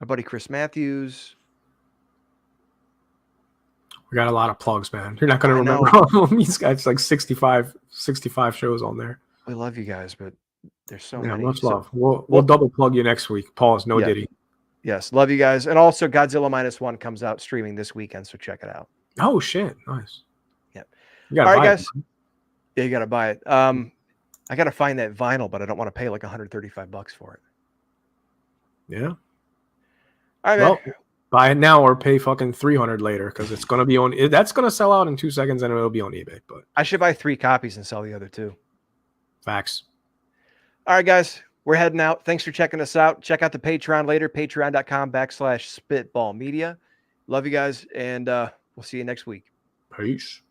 A: buddy Chris Matthews.
B: We got a lot of plugs, man. You're not going to
A: I
B: remember
A: know.
B: all of them. He's got like 65 shows on there.
A: We love you guys, but there's so
B: Yeah,
A: many.
B: much
A: So,
B: love. We'll double plug you next week. Pause. No
A: Yeah.
B: Diddy.
A: yes, love you guys. And also Godzilla -1 comes out streaming this weekend, so check it out.
B: Oh shit! Nice.
A: Yep.
B: You gotta
A: All right,
B: buy
A: guys.
B: it, man.
A: Yeah, you got to buy it. I got to find that vinyl, but I don't want to pay like $135 for it.
B: Yeah.
A: All right,
B: Well,
A: man.
B: buy it now or pay fucking $300 later because it's gonna be on. That's gonna sell out in 2 seconds and it'll be on eBay. But
A: I should buy 3 copies and sell the other 2.
B: facts.
A: All right, guys, we're heading out. Thanks for checking us out. Check out the Patreon later, patreon.com/spitball media. Love you guys, and we'll see you next week.
B: Peace.